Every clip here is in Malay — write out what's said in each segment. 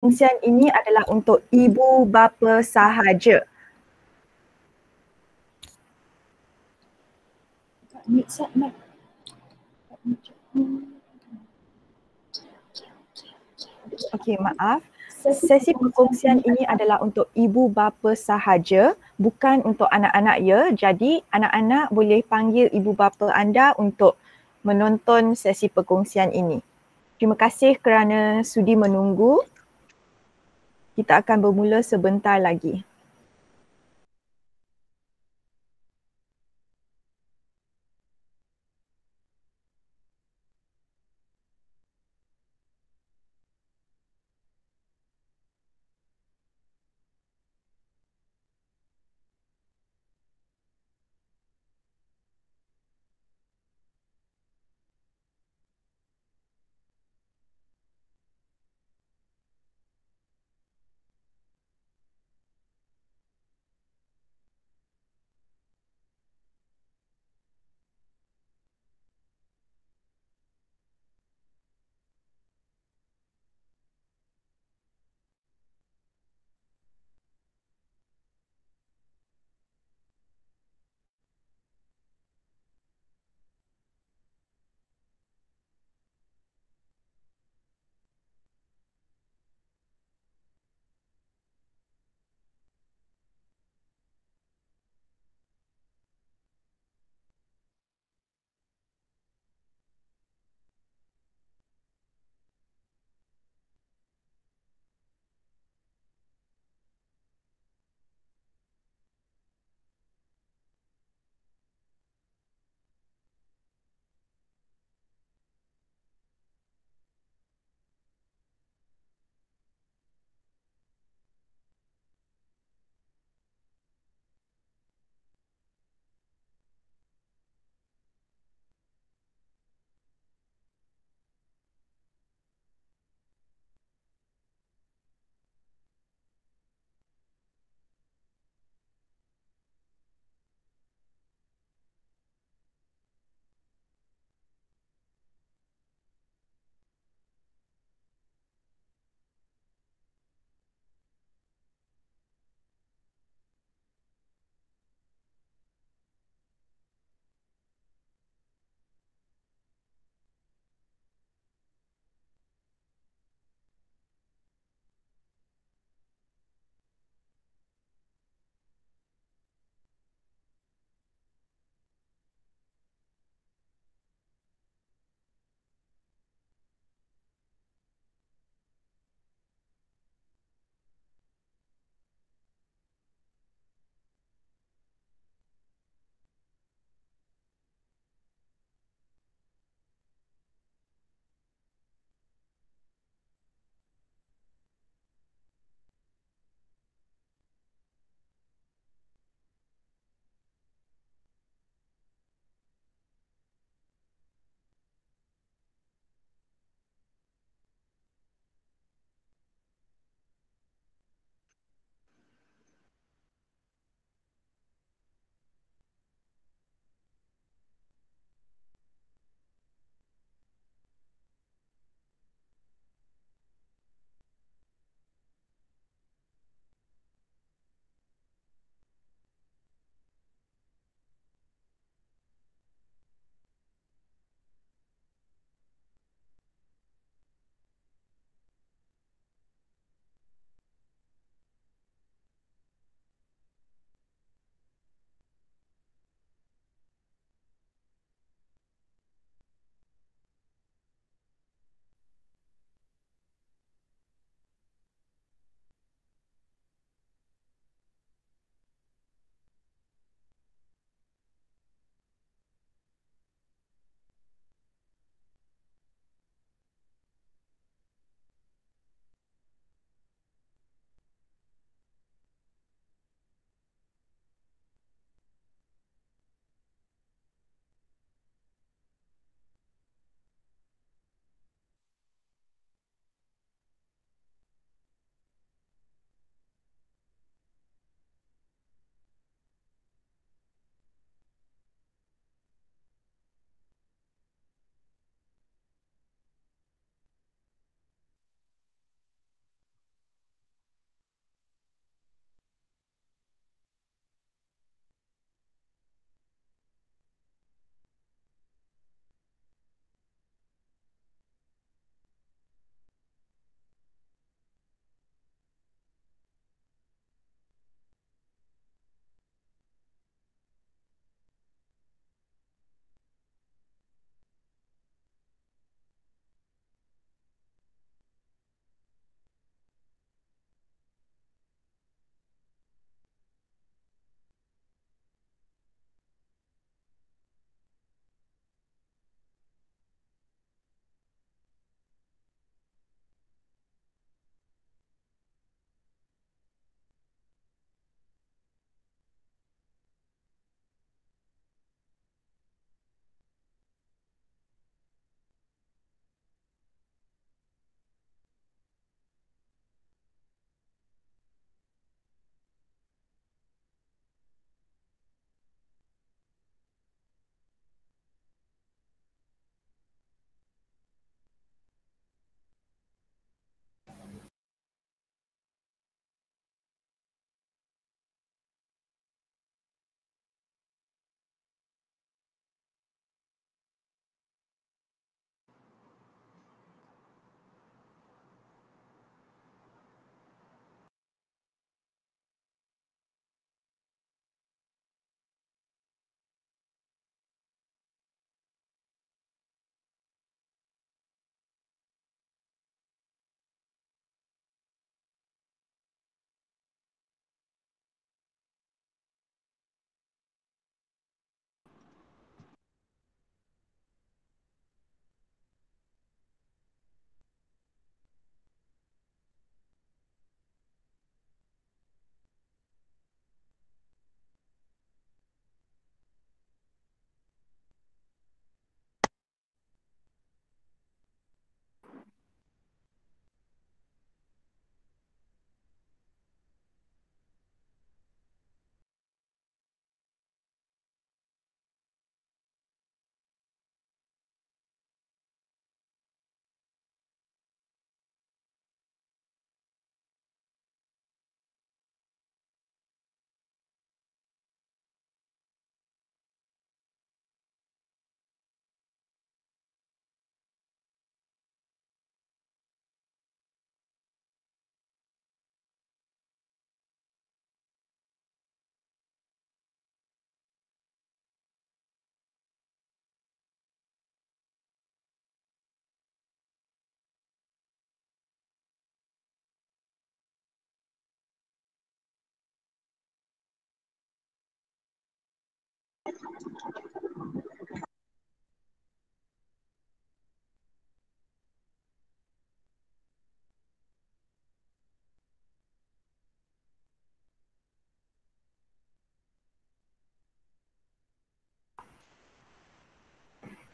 Perkongsian ini adalah untuk ibu bapa sahaja. Okey, maaf. Sesi perkongsian ini adalah untuk ibu bapa sahaja, bukan untuk anak-anak ya. Jadi anak-anak boleh panggil ibu bapa anda untuk menonton sesi perkongsian ini. Terima kasih kerana sudi menunggu. Kita akan bermula sebentar lagi.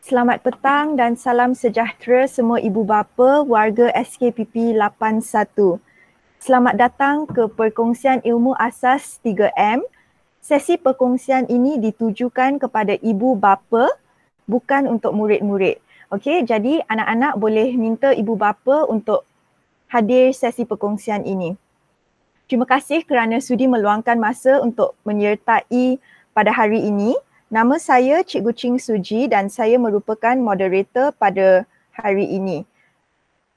Selamat petang dan salam sejahtera semua ibu bapa warga SKPP 81. Selamat datang ke perkongsian ilmu asas 3M. Sesi perkongsian ini ditujukan kepada ibu bapa, bukan untuk murid-murid. Okey, jadi anak-anak boleh minta ibu bapa untuk hadir sesi perkongsian ini. Terima kasih kerana sudi meluangkan masa untuk menyertai pada hari ini. Nama saya Cikgu Ching Suji dan saya merupakan moderator pada hari ini.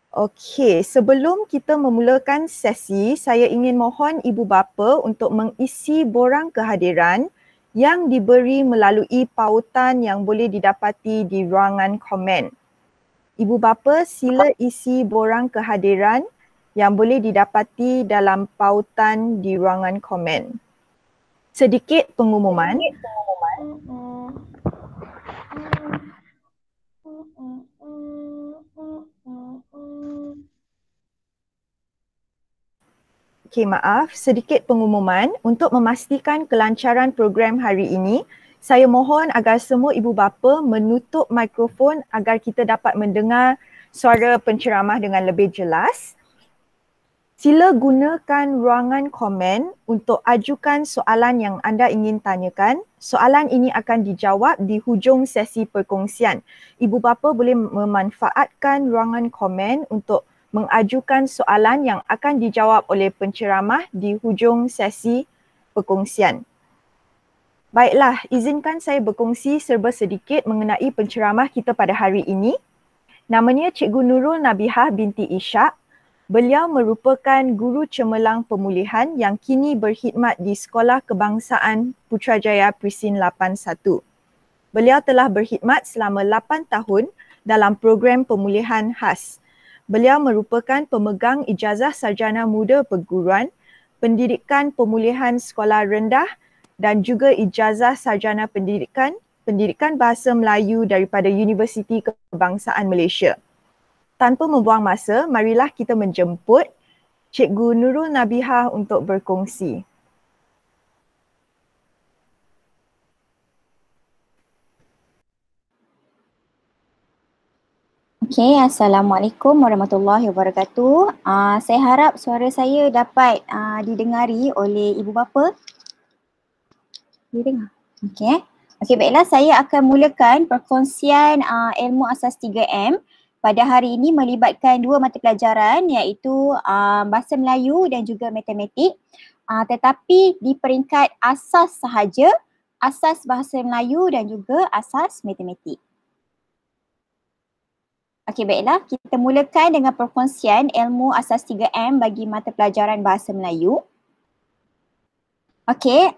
Okey, sebelum kita memulakan sesi, saya ingin mohon ibu bapa untuk mengisi borang kehadiran yang diberi melalui pautan yang boleh didapati di ruangan komen. Ibu bapa sila isi borang kehadiran yang boleh didapati dalam pautan di ruangan komen. Sedikit pengumuman. Okey, maaf. Sedikit pengumuman untuk memastikan kelancaran program hari ini. Saya mohon agar semua ibu bapa menutup mikrofon agar kita dapat mendengar suara penceramah dengan lebih jelas. Sila gunakan ruangan komen untuk ajukan soalan yang anda ingin tanyakan. Soalan ini akan dijawab di hujung sesi perkongsian. Ibu bapa boleh memanfaatkan ruangan komen untuk mengajukan soalan yang akan dijawab oleh penceramah di hujung sesi perkongsian. Baiklah, izinkan saya berkongsi serba sedikit mengenai penceramah kita pada hari ini. Namanya Cikgu Nurul Nabihah binti Ishak. Beliau merupakan guru cemerlang pemulihan yang kini berkhidmat di Sekolah Kebangsaan Putrajaya Prisin 81. Beliau telah berkhidmat selama 8 tahun dalam program pemulihan khas. Beliau merupakan pemegang ijazah sarjana muda perguruan, pendidikan pemulihan sekolah rendah dan juga ijazah sarjana pendidikan bahasa Melayu daripada Universiti Kebangsaan Malaysia. Tanpa membuang masa, marilah kita menjemput Cikgu Nurul Nabihah untuk berkongsi. Okey, Assalamualaikum warahmatullahi wabarakatuh. Saya harap suara saya dapat didengari oleh ibu bapa. Didengar? Okey. Okey, baiklah, saya akan mulakan perkongsian ilmu asas 3M. Pada hari ini melibatkan dua mata pelajaran iaitu Bahasa Melayu dan juga Matematik. Tetapi di peringkat asas sahaja, asas Bahasa Melayu dan juga asas Matematik. Okey, baiklah, kita mulakan dengan perkongsian ilmu asas 3M bagi mata pelajaran Bahasa Melayu. Okey,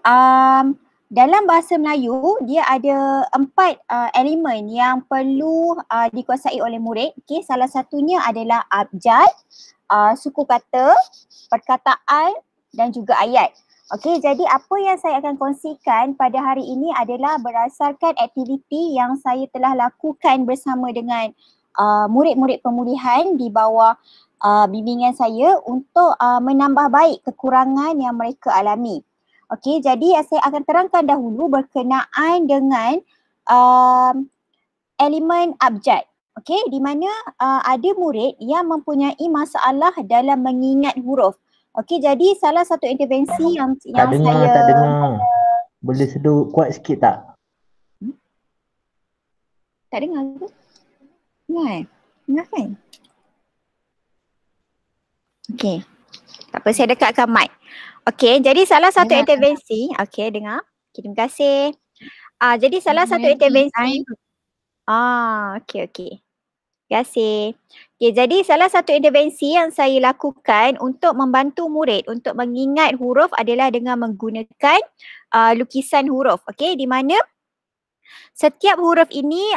dalam Bahasa Melayu, dia ada 4 elemen yang perlu dikuasai oleh murid. Okey, salah satunya adalah abjad, suku kata, perkataan dan juga ayat. Okey, jadi apa yang saya akan kongsikan pada hari ini adalah berdasarkan aktiviti yang saya telah lakukan bersama dengan murid-murid pemulihan di bawah bimbingan saya untuk menambah baik kekurangan yang mereka alami. Okey, jadi saya akan terangkan dahulu berkenaan dengan elemen abjad. Okey, di mana ada murid yang mempunyai masalah dalam mengingat huruf. Okey, jadi salah satu intervensi yang Tak dengar. Boleh seduh kuat sikit tak? Tak dengar ke? Dengar Dengar kan? Okey. Tak apa, saya dekatkan mic. Okey, jadi salah satu intervensi, okey, dengar. Okay, terima kasih. Jadi salah satu intervensi. Okey. Terima kasih. Okey, jadi salah satu intervensi yang saya lakukan untuk membantu murid untuk mengingat huruf adalah dengan menggunakan lukisan huruf. Okey, di mana setiap huruf ini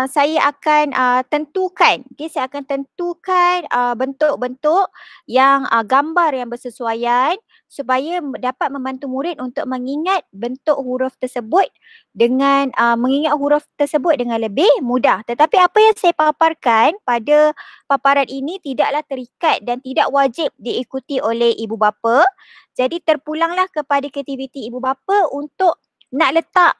saya akan tentukan. Okay, saya akan tentukan bentuk-bentuk yang gambar yang bersesuaian supaya dapat membantu murid untuk mengingat bentuk huruf tersebut dengan mengingat huruf tersebut dengan lebih mudah. Tetapi apa yang saya paparkan pada paparan ini tidaklah terikat dan tidak wajib diikuti oleh ibu bapa. Jadi terpulanglah kepada kreativiti ibu bapa untuk nak letak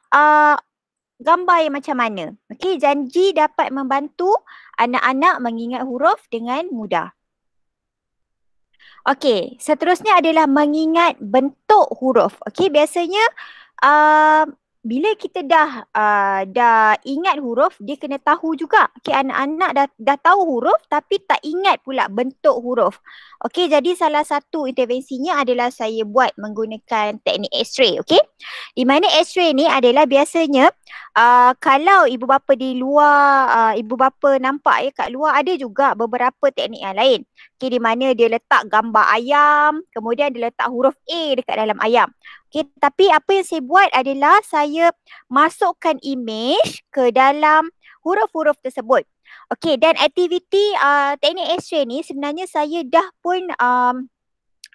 gambar yang macam mana. Okey, janji dapat membantu anak-anak mengingat huruf dengan mudah. Okey, seterusnya adalah mengingat bentuk huruf. Okey, biasanya bila kita dah ingat huruf, dia kena tahu juga. Okey, anak-anak dah tahu huruf tapi tak ingat pula bentuk huruf. Okey, jadi salah satu intervensinya adalah saya buat menggunakan teknik X-ray. Okey, di mana X-ray ni adalah biasanya kalau ibu bapa di luar, ibu bapa nampak kat luar, ada juga beberapa teknik yang lain. Okay, di mana dia letak gambar ayam, kemudian dia letak huruf A dekat dalam ayam. Okay, tapi apa yang saya buat adalah saya masukkan image ke dalam huruf-huruf tersebut. Okay, dan aktiviti teknik X-ray ni sebenarnya saya dah pun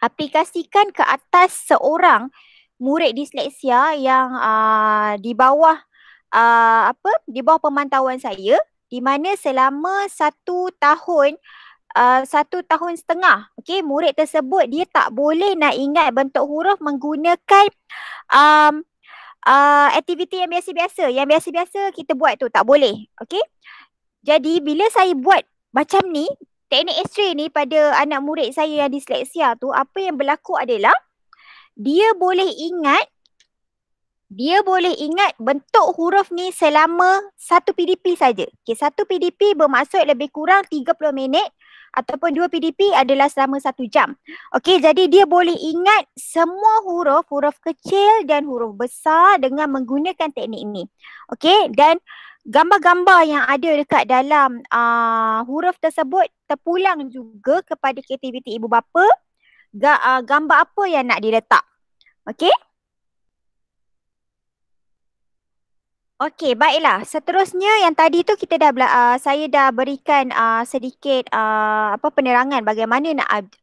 aplikasikan ke atas seorang murid disleksia yang di bawah di bawah pemantauan saya, di mana selama 1 tahun 1.5 tahun, okey, murid tersebut dia tak boleh nak ingat bentuk huruf menggunakan aktiviti yang biasa-biasa. Yang biasa-biasa kita buat tu tak boleh. Okey. Jadi bila saya buat macam ni, teknik X-ray ni pada anak murid saya yang disleksia tu, apa yang berlaku adalah dia boleh ingat bentuk huruf ni selama 1 PDP saja. Okey, 1 PDP bermaksud lebih kurang 30 minit ataupun 2 PDP adalah selama 1 jam. Okey, jadi dia boleh ingat semua huruf kecil dan huruf besar dengan menggunakan teknik ini. Okey, dan gambar-gambar yang ada dekat dalam huruf tersebut terpulang juga kepada kreativiti ibu bapa, gambar apa yang nak diletak. Okey? Okey, baiklah. Seterusnya yang tadi tu kita dah saya dah berikan sedikit penerangan bagaimana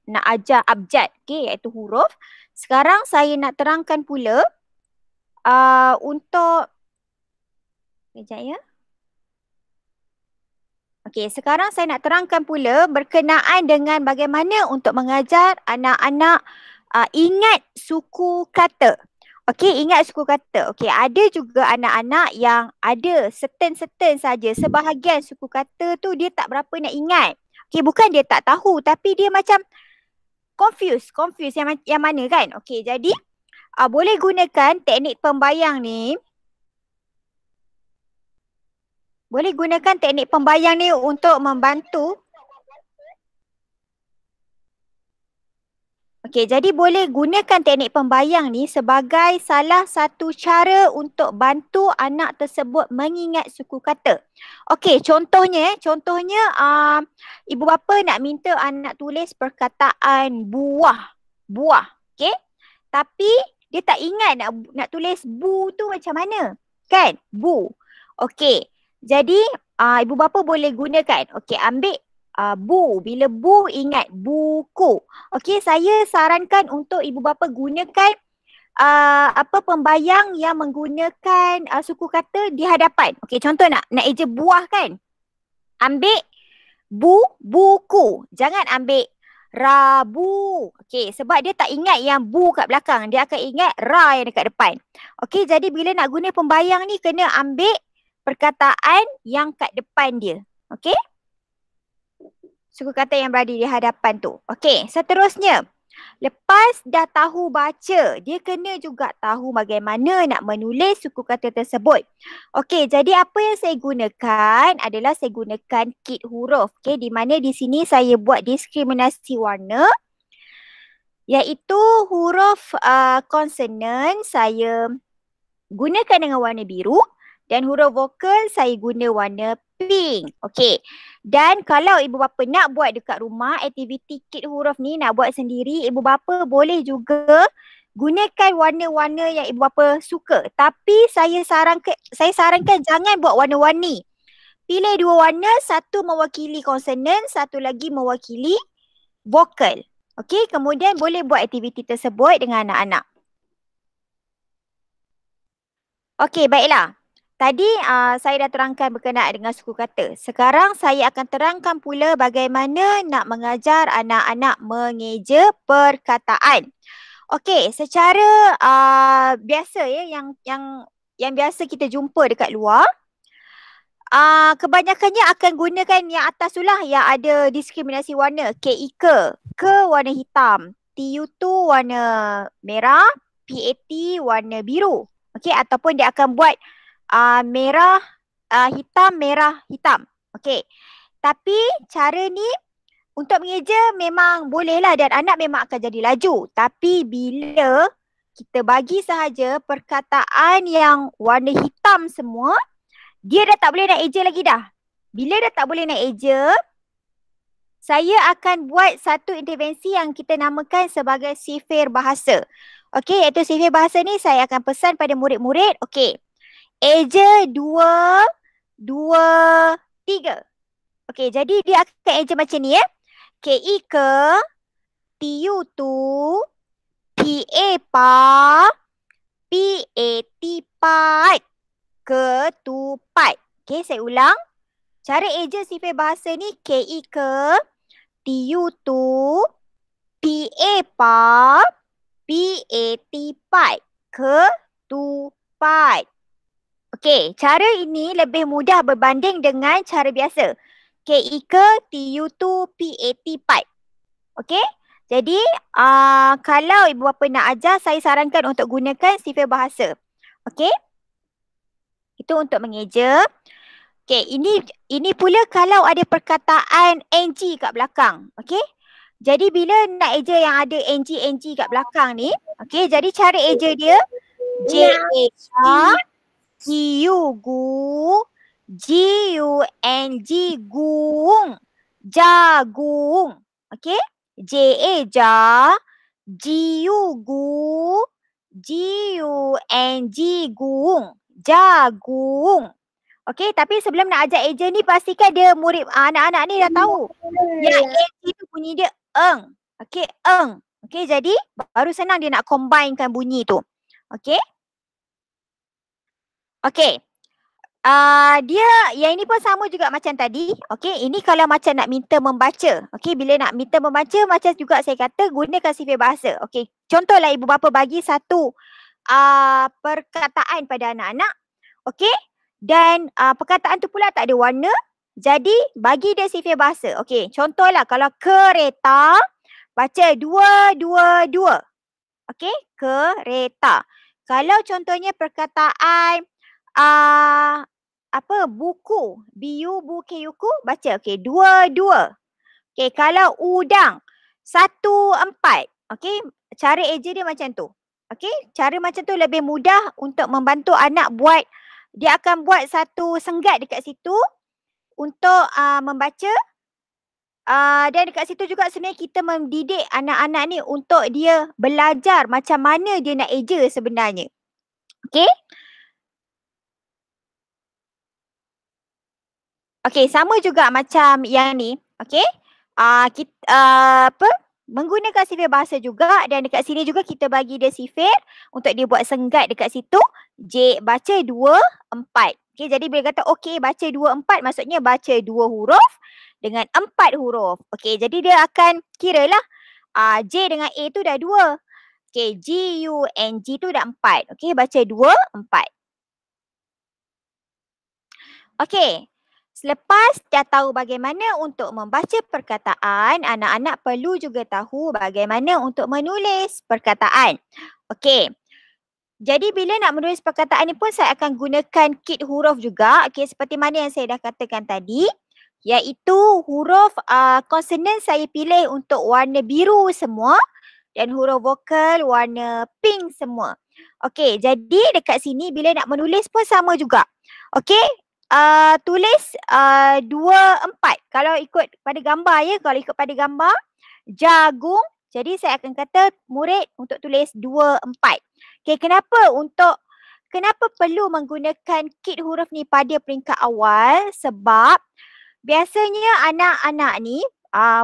nak ajar abjad, okey, iaitu huruf. Sekarang saya nak terangkan pula untuk kejap ya. Okey, sekarang saya nak terangkan pula berkenaan dengan bagaimana untuk mengajar anak-anak ingat suku kata. Okey, ingat suku kata. Okey, ada juga anak-anak yang ada certain saja. Sebahagian suku kata tu dia tak berapa nak ingat. Okey, bukan dia tak tahu tapi dia macam confused yang mana kan. Okey, jadi boleh gunakan teknik pembayang ni. Boleh gunakan teknik pembayang ni untuk membantu. Okey, jadi boleh gunakan teknik pembayang ni sebagai salah satu cara untuk bantu anak tersebut mengingat suku kata. Okey, contohnya ibu bapa nak minta anak tulis perkataan buah. Okey? Tapi dia tak ingat nak tulis bu tu macam mana. Kan? Bu. Okey. Jadi ibu bapa boleh gunakan. Okey, ambil bu. Bila bu, ingat buku. Okey, saya sarankan untuk ibu bapa gunakan pembayang yang menggunakan suku kata di hadapan. Okey, contoh nak eja buah kan. Ambil bu, buku. Jangan ambil rabu. Okey, sebab dia tak ingat yang bu kat belakang. Dia akan ingat ra yang dekat depan. Okey, jadi bila nak guna pembayang ni kena ambil perkataan yang kat depan dia. Okey? Suku kata yang berada di hadapan tu. Okey, seterusnya. Lepas dah tahu baca, dia kena juga tahu bagaimana nak menulis suku kata tersebut. Okey, jadi apa yang saya gunakan adalah saya gunakan kit huruf. Okey, di mana di sini saya buat diskriminasi warna. Iaitu huruf konsonan saya gunakan dengan warna biru. Dan huruf vokal saya guna warna pink. Okey. Dan kalau ibu bapa nak buat dekat rumah, aktiviti kit huruf ni nak buat sendiri, ibu bapa boleh juga gunakan warna-warna yang ibu bapa suka. Tapi saya sarankan jangan buat warna-warni. Pilih 2 warna, satu mewakili konsonan, satu lagi mewakili vokal. Okey, kemudian boleh buat aktiviti tersebut dengan anak-anak. Okey, baiklah. Tadi saya dah terangkan berkenaan dengan suku kata. Sekarang saya akan terangkan pula bagaimana nak mengajar anak-anak mengeja perkataan. Okey, secara biasa ya yang biasa kita jumpa dekat luar, kebanyakannya akan gunakan yang atas tu lah yang ada diskriminasi warna. K-I-K, ke warna hitam, TU tu warna merah, PAT warna biru. Okey, ataupun dia akan buat merah, hitam, merah, hitam. Okey. Tapi cara ni untuk mengeja memang bolehlah dan anak memang akan jadi laju. Tapi bila kita bagi sahaja perkataan yang warna hitam semua, dia dah tak boleh nak eja lagi dah. Bila dah tak boleh nak eja, saya akan buat satu intervensi yang kita namakan sebagai sifir bahasa. Okey, iaitu sifir bahasa ni saya akan pesan pada murid-murid. Okey. Eja 2, 2, 3. Okey, jadi dia akan eja macam ni ya. KI ke, TU tu, PA pa, PAT pat, ketupat. Okey, saya ulang. Cara eja sifir bahasa ni KI ke, TU tu, PA pa, PAT pat, ketupat. Okey, cara ini lebih mudah berbanding dengan cara biasa. KI ke, TU tu, PAT pat. Okey, jadi kalau ibu bapa nak ajar, saya sarankan untuk gunakan sifir bahasa. Okey, itu untuk mengeja. Okey, ini pula kalau ada perkataan NG kat belakang. Okey, jadi bila nak eja yang ada NG kat belakang ni, okey, jadi cara eja dia G-U gu, G-U-N-G gung, jagung. Okey, J-A-ja, G-U gu, G-U-N-G gung, jagung. Okey, tapi sebelum nak ajar eja ni pastikan dia murid anak-anak ni dah tahu. Yang NG tu bunyi dia eng. Okey, eng. Okey, jadi baru senang dia nak combinekan bunyi tu. Okey. Okey. Dia yang ini pun sama juga macam tadi. Okey, ini kalau macam nak minta membaca. Okey, bila nak minta membaca macam juga saya kata gunakan sifir bahasa. Okey, contohlah ibu bapa bagi satu perkataan pada anak-anak. Okey, dan perkataan tu pula tak ada warna. Jadi bagi dia sifir bahasa. Okey, contohlah kalau kereta baca 222. Okey, kereta. Kalau contohnya perkataan buku, B-U-B-K-U-Ku, baca. Okey, 22. Okey, kalau udang 14. Okey, cara eja dia macam tu. Okey, cara macam tu lebih mudah untuk membantu anak buat. Dia akan buat satu senggat dekat situ untuk membaca. Dan dekat situ juga sebenarnya kita mendidik anak-anak ni untuk dia belajar macam mana dia nak eja sebenarnya. Okey. Okey, sama juga macam yang ni. Okey. Menggunakan sifir bahasa juga dan dekat sini juga kita bagi dia sifir untuk dia buat senggat dekat situ. Baca 2, 4. Okey, jadi bila kata okey baca 2, 4 maksudnya baca 2 huruf dengan 4 huruf. Okey, jadi dia akan kiralah J dengan A tu dah 2. Okey, G-U-N-G tu dah 4. Okey, baca 2, 4. Okey. Selepas dah tahu bagaimana untuk membaca perkataan, anak-anak perlu juga tahu bagaimana untuk menulis perkataan. Okey. Jadi bila nak menulis perkataan ni pun saya akan gunakan kit huruf juga. Okey, seperti mana yang saya dah katakan tadi. Iaitu huruf konsonan saya pilih untuk warna biru semua. Dan huruf vokal warna pink semua. Okey, jadi dekat sini bila nak menulis pun sama juga. Okey. Tulis 2, 4. Kalau ikut pada gambar ya, kalau ikut pada gambar jagung, jadi saya akan kata murid untuk tulis 2, 4. Okey, kenapa perlu menggunakan kit huruf ni pada peringkat awal? Sebab biasanya anak-anak ni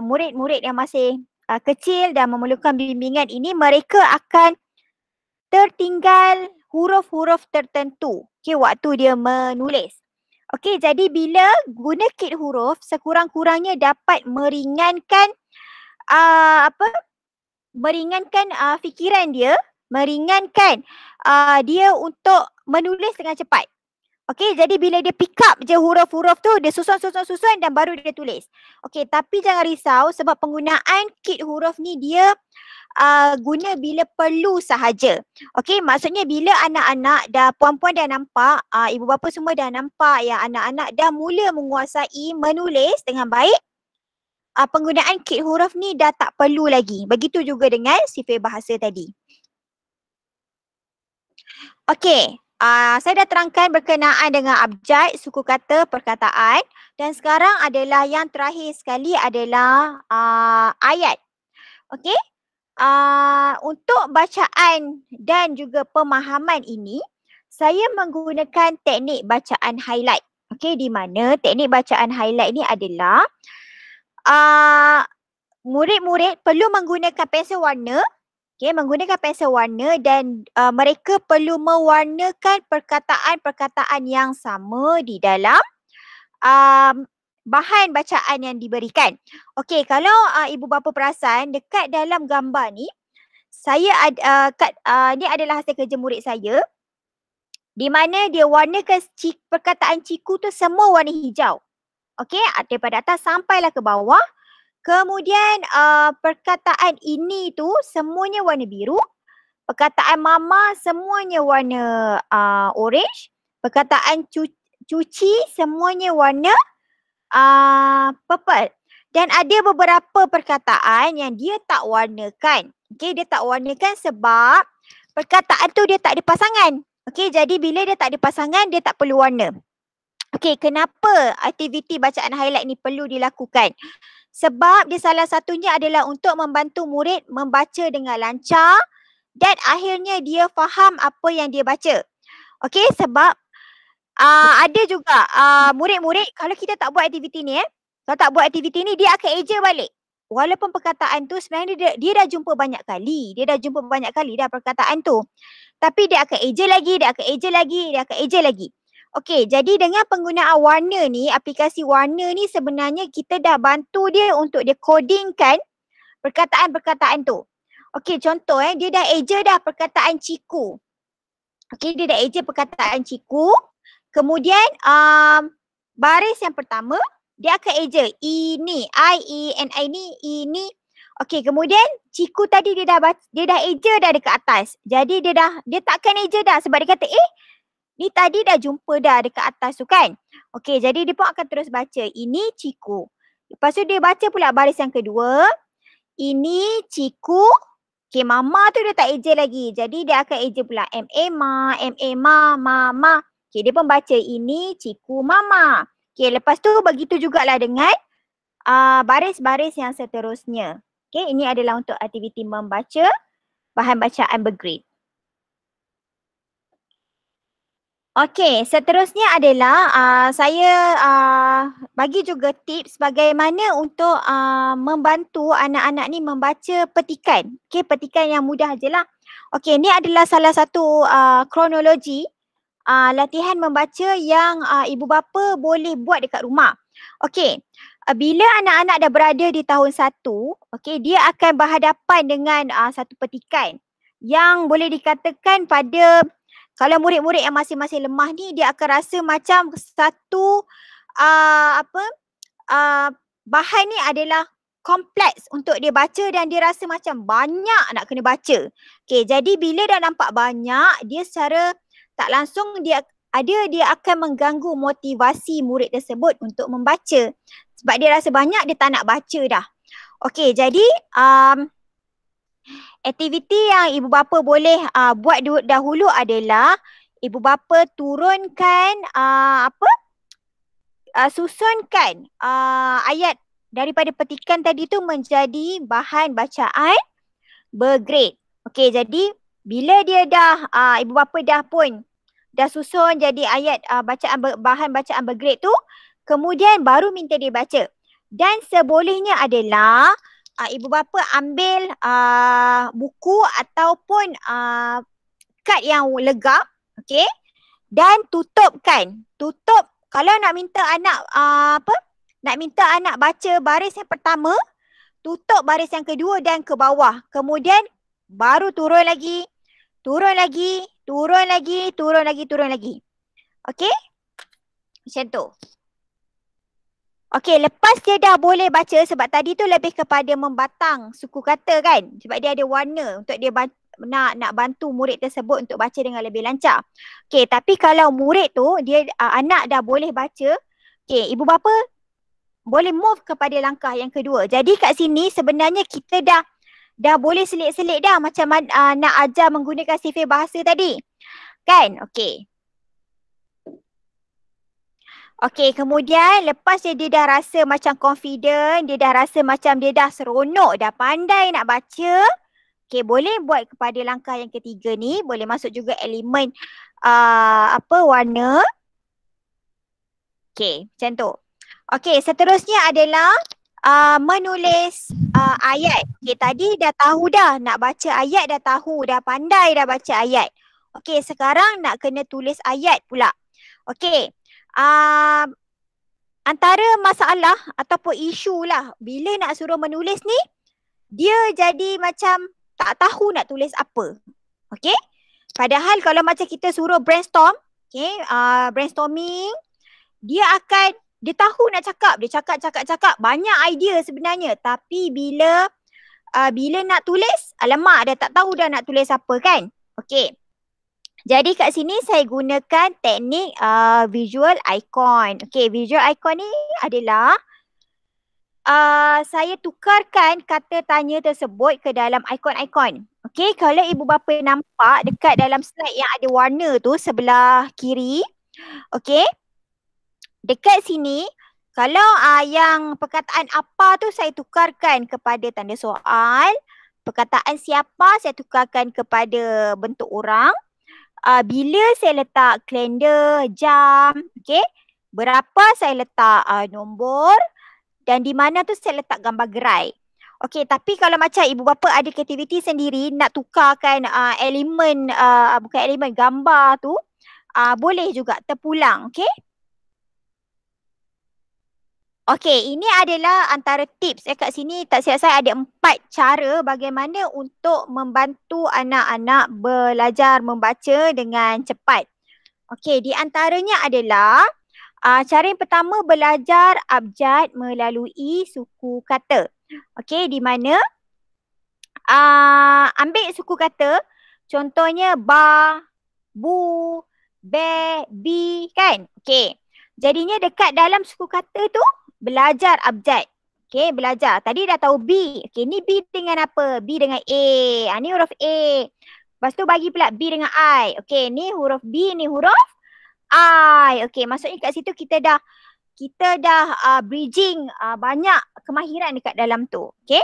murid-murid yang masih kecil dan memerlukan bimbingan ini, mereka akan tertinggal huruf-huruf tertentu waktu dia menulis. Jadi bila guna kit huruf, sekurang-kurangnya dapat meringankan fikiran dia, meringankan dia untuk menulis dengan cepat. Jadi bila dia pick up je huruf-huruf tu, dia susun dan baru dia tulis. Tapi jangan risau sebab penggunaan kit huruf ni dia guna bila perlu sahaja. Maksudnya bila anak-anak puan-puan dah nampak, ibu bapa semua dah nampak yang anak-anak dah mula menguasai menulis dengan baik, penggunaan kit huruf ni dah tak perlu lagi. Begitu juga dengan sifir bahasa tadi. Saya dah terangkan berkenaan dengan abjad, suku kata, perkataan, dan sekarang adalah yang terakhir sekali adalah ayat. Untuk bacaan dan juga pemahaman ini, saya menggunakan teknik bacaan highlight. Di mana teknik bacaan highlight ni adalah murid-murid perlu menggunakan pensel warna. Menggunakan pensel warna dan mereka perlu mewarnakan perkataan-perkataan yang sama di dalam bahan bacaan yang diberikan. Kalau ibu bapa perasan, dekat dalam gambar ni, saya ni adalah hasil kerja murid saya, di mana dia warnakan perkataan ciku tu semua warna hijau. Daripada atas sampailah ke bawah. Kemudian perkataan ini tu semuanya warna biru. Perkataan mama semuanya warna orange. Perkataan cuci semuanya warna purple. Dan ada beberapa perkataan yang dia tak warnakan. Dia tak warnakan sebab perkataan tu dia tak ada pasangan. Jadi bila dia tak ada pasangan, dia tak perlu warna. Kenapa aktiviti bacaan highlight ni perlu dilakukan? Sebab dia salah satunya adalah untuk membantu murid membaca dengan lancar dan akhirnya dia faham apa yang dia baca. Sebab ada juga murid-murid, kalau kita tak buat aktiviti ni, kalau tak buat aktiviti ni, dia akan eja balik. Walaupun perkataan tu sebenarnya dia dah jumpa banyak kali. Dia dah jumpa banyak kali dah perkataan tu. Tapi dia akan eja lagi, dia akan eja lagi. Jadi dengan penggunaan warna ni, aplikasi warna ni sebenarnya kita dah bantu dia untuk dia codingkan perkataan-perkataan tu. Contoh dia dah eja dah perkataan ciku. Dia dah eja perkataan ciku. Kemudian baris yang pertama, dia akan eja ini, I-E-N-I ni, ini. Kemudian ciku tadi dia dah eja dah dekat atas. Jadi dia takkan eja dah sebab dia kata ni tadi dah jumpa dah dekat atas tu kan. Jadi dia pun akan terus baca. Ini ciku. Lepas tu dia baca pula baris yang kedua. Ini ciku. Mama tu dia tak eja lagi. Jadi dia akan eja pula M-A-Ma, M-A-Ma, Ma-Ma. Dia pun baca ini ciku mama. Lepas tu begitu jugalah dengan baris-baris yang seterusnya. Ini adalah untuk aktiviti membaca bahan bacaan bergrade. Seterusnya adalah saya bagi juga tips bagaimana untuk membantu anak-anak ni membaca petikan. Petikan yang mudah je lah. Ni adalah salah satu kronologi latihan membaca yang ibu bapa boleh buat dekat rumah. Bila anak-anak dah berada di tahun 1, dia akan berhadapan dengan satu petikan yang boleh dikatakan pada, kalau murid-murid yang masih lemah ni, dia akan rasa macam satu bahan ni adalah kompleks untuk dia baca dan dia rasa macam banyak nak kena baca. Jadi bila dah nampak banyak, dia secara tak langsung dia akan mengganggu motivasi murid tersebut untuk membaca. Sebab dia rasa banyak, dia tak nak baca dah. Jadi aktiviti yang ibu bapa boleh buat dahulu adalah ibu bapa turunkan susunkan ayat daripada petikan tadi tu menjadi bahan bacaan bergrade. Jadi bila dia dah ibu bapa dah susun jadi ayat bahan bacaan bergrade tu, kemudian baru minta dia baca. Dan sebolehnya adalah ibu bapa ambil buku ataupun kad yang legap, okey, dan tutupkan. Tutup kalau nak minta anak nak minta anak baca baris yang pertama, tutup baris yang kedua dan ke bawah. Kemudian baru turun lagi, turun lagi, turun lagi, turun lagi, turun lagi. Okey? Macam tu. Okey, lepas dia dah boleh baca, sebab tadi tu lebih kepada membatang suku kata kan. Sebab dia ada warna untuk dia nak bantu murid tersebut untuk baca dengan lebih lancar. Okey, tapi kalau murid tu, dia anak dah boleh baca, okey, ibu bapa boleh move kepada langkah yang kedua. Jadi kat sini sebenarnya kita dah boleh selit-selit dah macam nak ajar menggunakan sifir bahasa tadi. Kan? Okey. Okey, kemudian lepas dia dah rasa macam confident, dia dah rasa macam dia dah seronok, dah pandai nak baca. Okey, boleh buat kepada langkah yang ketiga ni, boleh masuk juga elemen warna. Okey, macam tu. Okey, seterusnya adalah menulis ayat. Okey, tadi dah tahu dah nak baca ayat, dah tahu, dah pandai dah baca ayat. Okey, sekarang nak kena tulis ayat pula. Okey. Antara masalah ataupun isu lah bila nak suruh menulis ni, dia jadi macam tak tahu nak tulis apa. Okay? Padahal kalau macam kita suruh brainstorm, okay, brainstorming, dia tahu nak cakap, dia cakap, banyak idea sebenarnya. Tapi bila nak tulis, alamak dah tak tahu dah nak tulis apa kan. Okay. Jadi kat sini saya gunakan teknik visual icon. Okay, visual icon ni adalah saya tukarkan kata tanya tersebut ke dalam icon-icon. Okay, kalau ibu bapa nampak dekat dalam slide yang ada warna tu sebelah kiri. Okay, dekat sini kalau yang perkataan apa tu saya tukarkan kepada tanda soal. Perkataan siapa saya tukarkan kepada bentuk orang. Bila saya letak kalender, jam, okay, berapa saya letak nombor dan di mana tu saya letak gambar gerai. Okay, tapi kalau macam ibu bapa ada aktiviti sendiri nak tukarkan elemen, bukan elemen, gambar tu, boleh juga terpulang, okay. Okey, ini adalah antara tips. Kat sini tak silap saya ada 4 cara bagaimana untuk membantu anak-anak belajar membaca dengan cepat. Okey, di antaranya adalah cara yang pertama belajar abjad melalui suku kata. Okey, di mana ambil suku kata, contohnya ba, bu, be, bi kan? Okey, jadinya dekat dalam suku kata tu belajar abjad. Okay, belajar. Tadi dah tahu B. Okay, ni B dengan apa? B dengan A. Ni huruf A. Lepas tu bagi pula B dengan I. Okay, ni huruf B, ni huruf I. Okay, maksudnya kat situ kita dah bridging banyak kemahiran dekat dalam tu. Okay.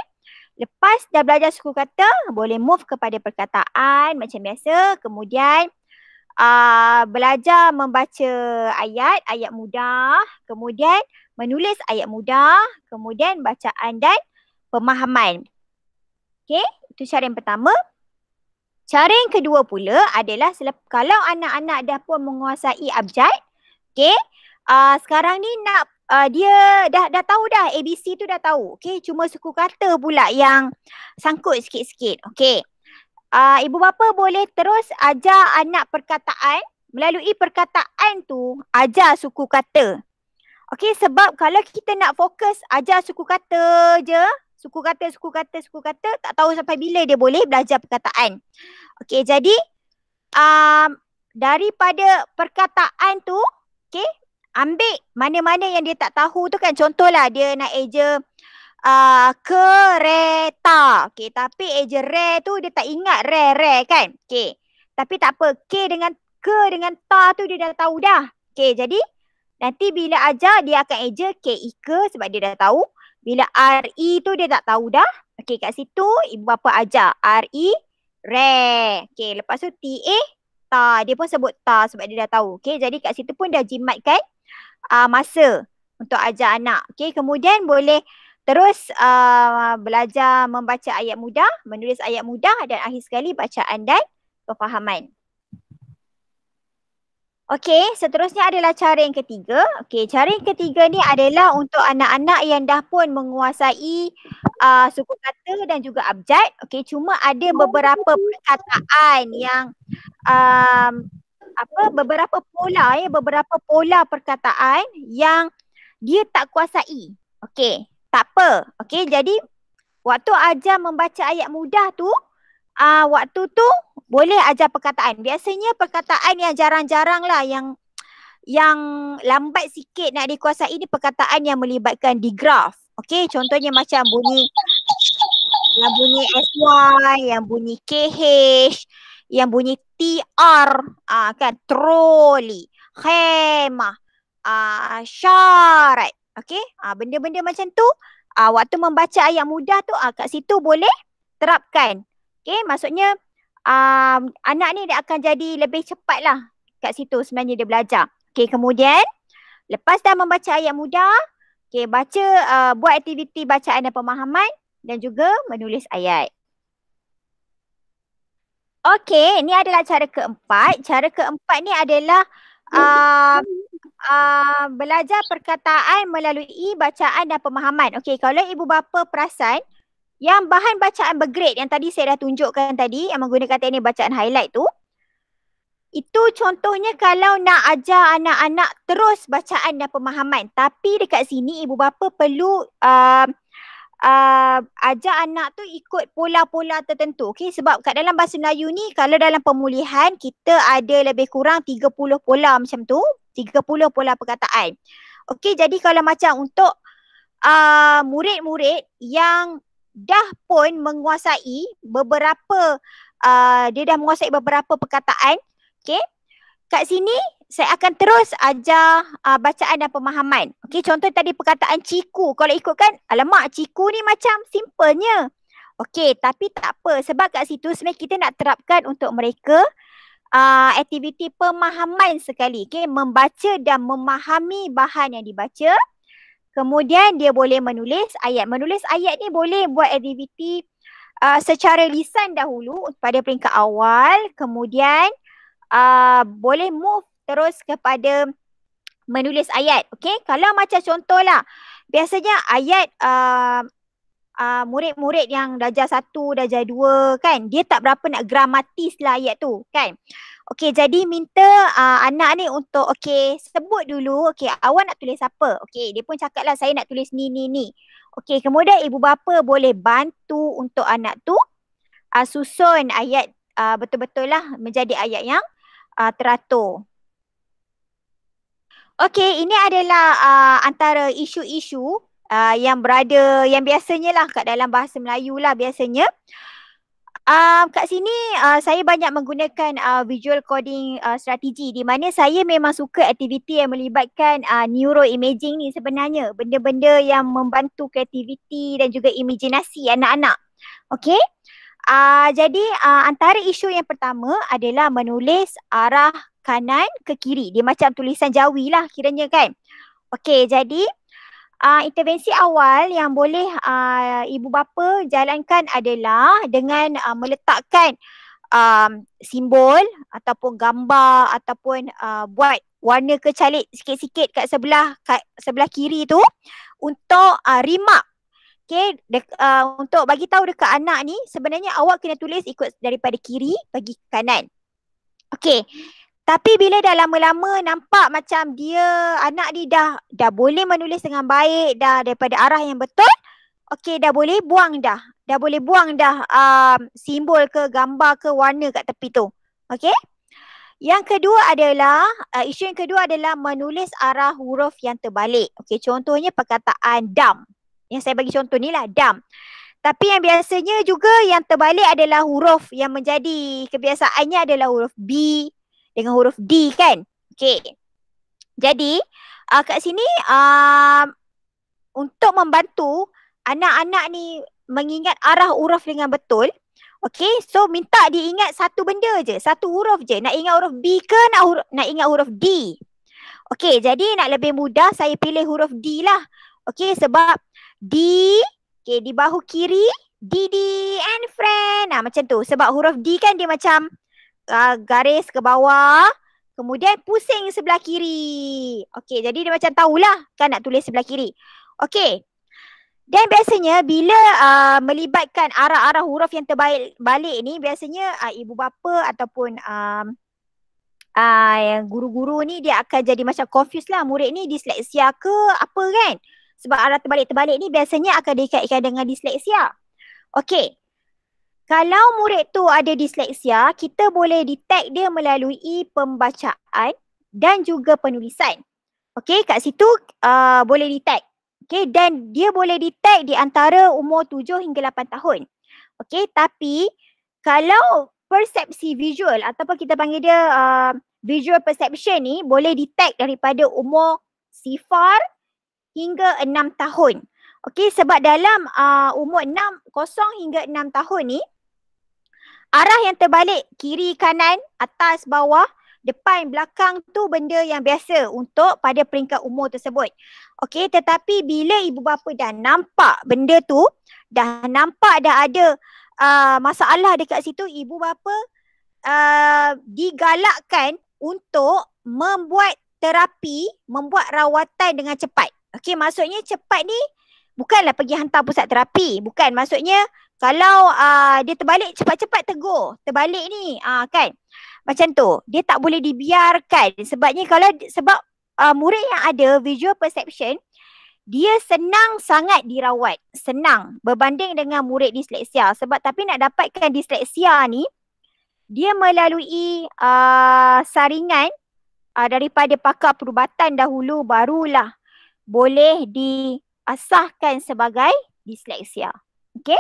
Lepas dah belajar suku kata, boleh move kepada perkataan macam biasa. Kemudian belajar membaca ayat mudah. Kemudian menulis ayat mudah, kemudian bacaan dan pemahaman. Okey, itu cara yang pertama. Cara yang kedua pula adalah kalau anak-anak dah pun menguasai abjad, okey, sekarang ni nak dia dah tahu dah ABC tu dah tahu. Okey, cuma suku kata pula yang sangkut sikit-sikit. Okey. Ibu bapa boleh terus ajar anak perkataan, melalui perkataan tu ajar suku kata. Okey, sebab kalau kita nak fokus ajar suku kata je, suku kata, tak tahu sampai bila dia boleh belajar perkataan. Okey, jadi daripada perkataan tu, okey, ambil mana-mana yang dia tak tahu tu kan. Contohlah dia nak eja kereta. Okey, tapi eja re tu dia tak ingat re kan. Okey, tapi tak apa. K dengan ta tu dia dah tahu dah. Okey, jadi nanti bila ajar dia akan eja K-I-K sebab dia dah tahu. Bila R-I tu dia tak tahu dah. Okey, kat situ ibu bapa ajar R-I, re. Okey, lepas tu T-A, ta. Dia pun sebut ta sebab dia dah tahu. Okey, jadi kat situ pun dah jimatkan masa untuk ajar anak. Okey, kemudian boleh terus belajar membaca ayat mudah, menulis ayat mudah dan akhir sekali bacaan dan pemahaman. Okey, seterusnya adalah cara yang ketiga. Okey, cara yang ketiga ni adalah untuk anak-anak yang dah pun menguasai suku kata dan juga abjad. Okey, cuma ada beberapa perkataan yang beberapa pola perkataan yang dia tak kuasai. Okey, tak apa. Okey, jadi waktu ajar membaca ayat mudah tu, waktu tu boleh ajar perkataan. Biasanya perkataan yang jarang-jarang lah, yang lambat sikit nak dikuasai ni perkataan yang melibatkan digraf. Okey, contohnya macam bunyi SY, yang bunyi KH, yang bunyi TR, kan, troli, khemah, syarat. Okey, benda-benda macam tu waktu membaca ayat mudah tu kat situ boleh terapkan. Okey, maksudnya anak ni dia akan jadi lebih cepat lah kat situ sebenarnya dia belajar. Okey, kemudian lepas dah membaca ayat mudah, okey, buat aktiviti bacaan dan pemahaman dan juga menulis ayat. Okey, ni adalah cara keempat. Cara keempat ni adalah belajar perkataan melalui bacaan dan pemahaman. Okey, kalau ibu bapa perasan, yang bahan bacaan bergrade yang tadi saya dah tunjukkan tadi, yang menggunakan teknik bacaan highlight tu, itu contohnya kalau nak ajar anak-anak terus bacaan dan pemahaman. Tapi dekat sini ibu bapa perlu ajar anak tu ikut pola-pola tertentu. Okay, sebab kat dalam bahasa Melayu ni, kalau dalam pemulihan kita ada lebih kurang 30 pola macam tu, 30 pola perkataan. Okay, jadi kalau macam untuk murid-murid yang dah pun menguasai beberapa perkataan, okay, kat sini saya akan terus ajar bacaan dan pemahaman. Okay, contoh tadi perkataan ciku. Kalau ikutkan, alamak, ciku ni macam simpelnya. Okay, tapi tak apa. Sebab kat situ sebenarnya kita nak terapkan untuk mereka aktiviti pemahaman sekali. Okay, membaca dan memahami bahan yang dibaca. Kemudian dia boleh menulis ayat. Menulis ayat ni boleh buat aktiviti secara lisan dahulu pada peringkat awal. Kemudian boleh move terus kepada menulis ayat. Okay, kalau macam contohlah, biasanya ayat murid-murid yang darjah 1, darjah 2 kan, dia tak berapa nak gramatis lah ayat tu kan. Okey, jadi minta anak ni untuk sebut dulu, awak nak tulis apa? Okey, dia pun cakap lah saya nak tulis ni. Okey, kemudian ibu bapa boleh bantu untuk anak tu susun ayat betul-betul lah menjadi ayat yang teratur. Okey, ini adalah antara isu-isu yang biasanya lah kat dalam bahasa Melayu lah biasanya. Kat sini saya banyak menggunakan visual coding strategi, di mana saya memang suka aktiviti yang melibatkan neuroimaging ni sebenarnya. Benda-benda yang membantu kreativiti dan juga imajinasi anak-anak. Okey. Jadi antara isu yang pertama adalah menulis arah kanan ke kiri. Dia macam tulisan Jawi lah kiranya kan. Okey, jadi intervensi awal yang boleh ibu bapa jalankan adalah dengan meletakkan simbol ataupun gambar ataupun buat warna kecalik sikit-sikit kat sebelah kiri tu untuk remark. Okay, untuk bagi tahu dekat anak ni sebenarnya awak kena tulis ikut daripada kiri pergi ke kanan. Okay. Tapi bila dah lama-lama nampak macam anak ni dah boleh menulis dengan baik dah daripada arah yang betul, okey, dah boleh buang dah. Dah boleh buang dah simbol ke gambar ke warna kat tepi tu. Okey? Yang kedua adalah isu yang kedua adalah menulis arah huruf yang terbalik. Okey, contohnya perkataan dam. Yang saya bagi contoh ni lah, dam. Tapi yang biasanya juga yang terbalik adalah huruf yang menjadi kebiasaannya adalah huruf B dengan huruf D kan. Okay. Jadi kat sini untuk membantu anak-anak ni mengingat arah huruf dengan betul. Okay, so minta diingat satu benda je, satu huruf je. Nak ingat huruf B ke nak ingat huruf D? Okay, jadi nak lebih mudah saya pilih huruf D lah. Okay, sebab D, okay, di bahu kiri, Didi and friend. Macam tu. Sebab huruf D kan dia macam garis ke bawah, kemudian pusing sebelah kiri. Okay, jadi dia macam tahulah kan nak tulis sebelah kiri. Okay. Dan biasanya bila melibatkan arah-arah huruf yang terbalik ni, biasanya ibu bapa ataupun guru-guru ni dia akan jadi macam confused lah. Murid ni disleksia ke apa kan? Sebab arah terbalik-terbalik ni biasanya akan dikaitkan dengan disleksia. Okey. Kalau murid tu ada disleksia, kita boleh detect dia melalui pembacaan dan juga penulisan. Okey, kat situ boleh detect. Okey, dan dia boleh detect di antara umur 7 hingga 8 tahun. Okey, tapi kalau persepsi visual ataupun kita panggil dia visual perception ni boleh detect daripada umur 0 hingga 6 tahun. Okey, sebab dalam umur 0 hingga 6 tahun ni, arah yang terbalik kiri, kanan, atas, bawah, depan, belakang tu benda yang biasa untuk pada peringkat umur tersebut. Okey, tetapi bila ibu bapa dah nampak benda tu, dah nampak dah ada masalah dekat situ, ibu bapa digalakkan untuk membuat terapi, membuat rawatan dengan cepat. Okey, maksudnya cepat ni bukanlah pergi hantar pusat terapi. Bukan, maksudnya kalau dia terbalik, cepat-cepat tegur. Terbalik ni kan. Macam tu. Dia tak boleh dibiarkan. Sebab murid yang ada visual perception, dia senang sangat dirawat. Senang berbanding dengan murid disleksia. Sebab tapi nak dapatkan disleksia ni, dia melalui saringan daripada pakar perubatan dahulu, barulah boleh diasahkan sebagai disleksia. Okey?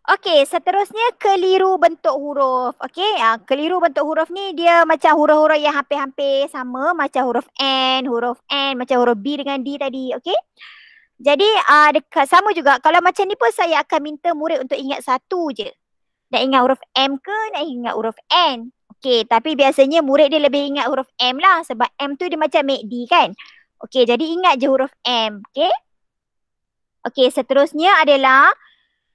Okey, seterusnya keliru bentuk huruf. Okey, keliru bentuk huruf ni dia macam huruf-huruf yang hampir-hampir sama, macam huruf N, macam huruf B dengan D tadi. Okey? Jadi sama juga, kalau macam ni pun saya akan minta murid untuk ingat satu je. Nak ingat huruf M ke nak ingat huruf N? Okey, tapi biasanya murid dia lebih ingat huruf M lah sebab M tu dia macam MACD kan. Okey, jadi ingat je huruf M. Okey? Okey, seterusnya adalah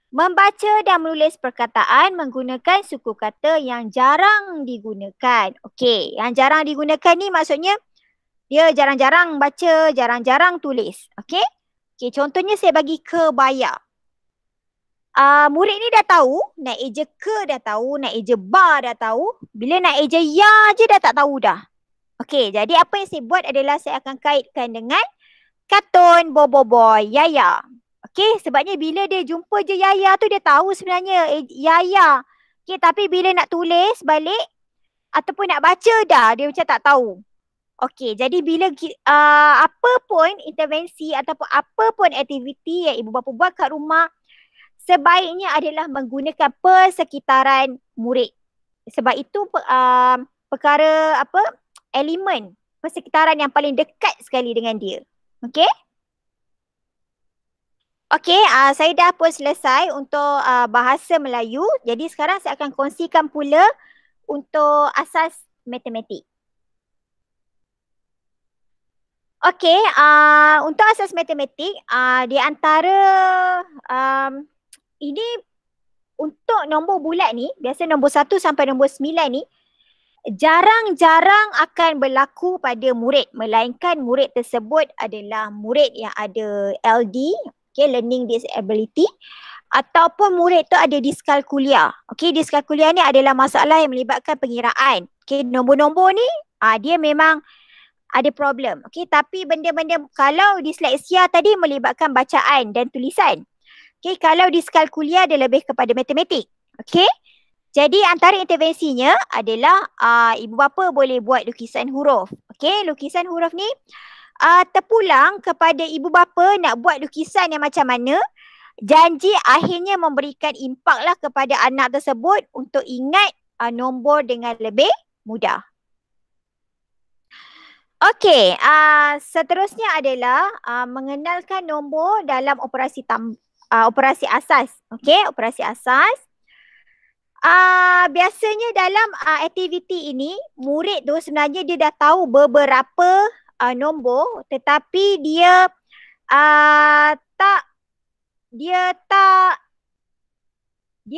membaca dan menulis perkataan menggunakan suku kata yang jarang digunakan. Okey, yang jarang digunakan ni maksudnya dia jarang-jarang baca, jarang-jarang tulis. Okey? Okey, contohnya saya bagi kebaya. Murid ni dah tahu, nak eja ke dah tahu, nak eja ba dah tahu. Bila nak eja ya je dah tak tahu dah. Okey, jadi apa yang saya buat adalah saya akan kaitkan dengan kartun Bobo Boy, Yaya. Okey, sebabnya bila dia jumpa je Yaya tu dia tahu sebenarnya Yaya. Okey, tapi bila nak tulis balik ataupun nak baca dah dia macam tak tahu. Okey, jadi bila apa pun intervensi ataupun apa pun aktiviti yang ibu bapa buat kat rumah, sebaiknya adalah menggunakan persekitaran murid. Sebab itu perkara elemen persekitaran yang paling dekat sekali dengan dia. Okey? Okey, saya dah pun selesai untuk bahasa Melayu. Jadi sekarang saya akan kongsikan pula untuk asas matematik. Okey, untuk asas matematik, di antara ini untuk nombor bulat ni, biasa nombor 1 sampai nombor 9 ni, jarang-jarang akan berlaku pada murid. Melainkan murid tersebut adalah murid yang ada LD, okay, learning disability, ataupun murid tu ada diskalkulia. Okay, diskalkulia ni adalah masalah yang melibatkan pengiraan. Okay, nombor-nombor ni, dia memang ada problem. Okay, tapi benda-benda kalau disleksia tadi melibatkan bacaan dan tulisan. Okay, kalau diskalkulia dia lebih kepada matematik. Okay, jadi antara intervensinya adalah ibu bapa boleh buat lukisan huruf. Okay, lukisan huruf ni terpulang kepada ibu bapa nak buat lukisan yang macam mana. Janji akhirnya memberikan impak lah kepada anak tersebut untuk ingat nombor dengan lebih mudah. Okey, seterusnya adalah mengenalkan nombor dalam operasi asas. Okey, operasi asas. Biasanya dalam aktiviti ini, murid tu sebenarnya dia dah tahu beberapa nombor, tetapi dia tak dia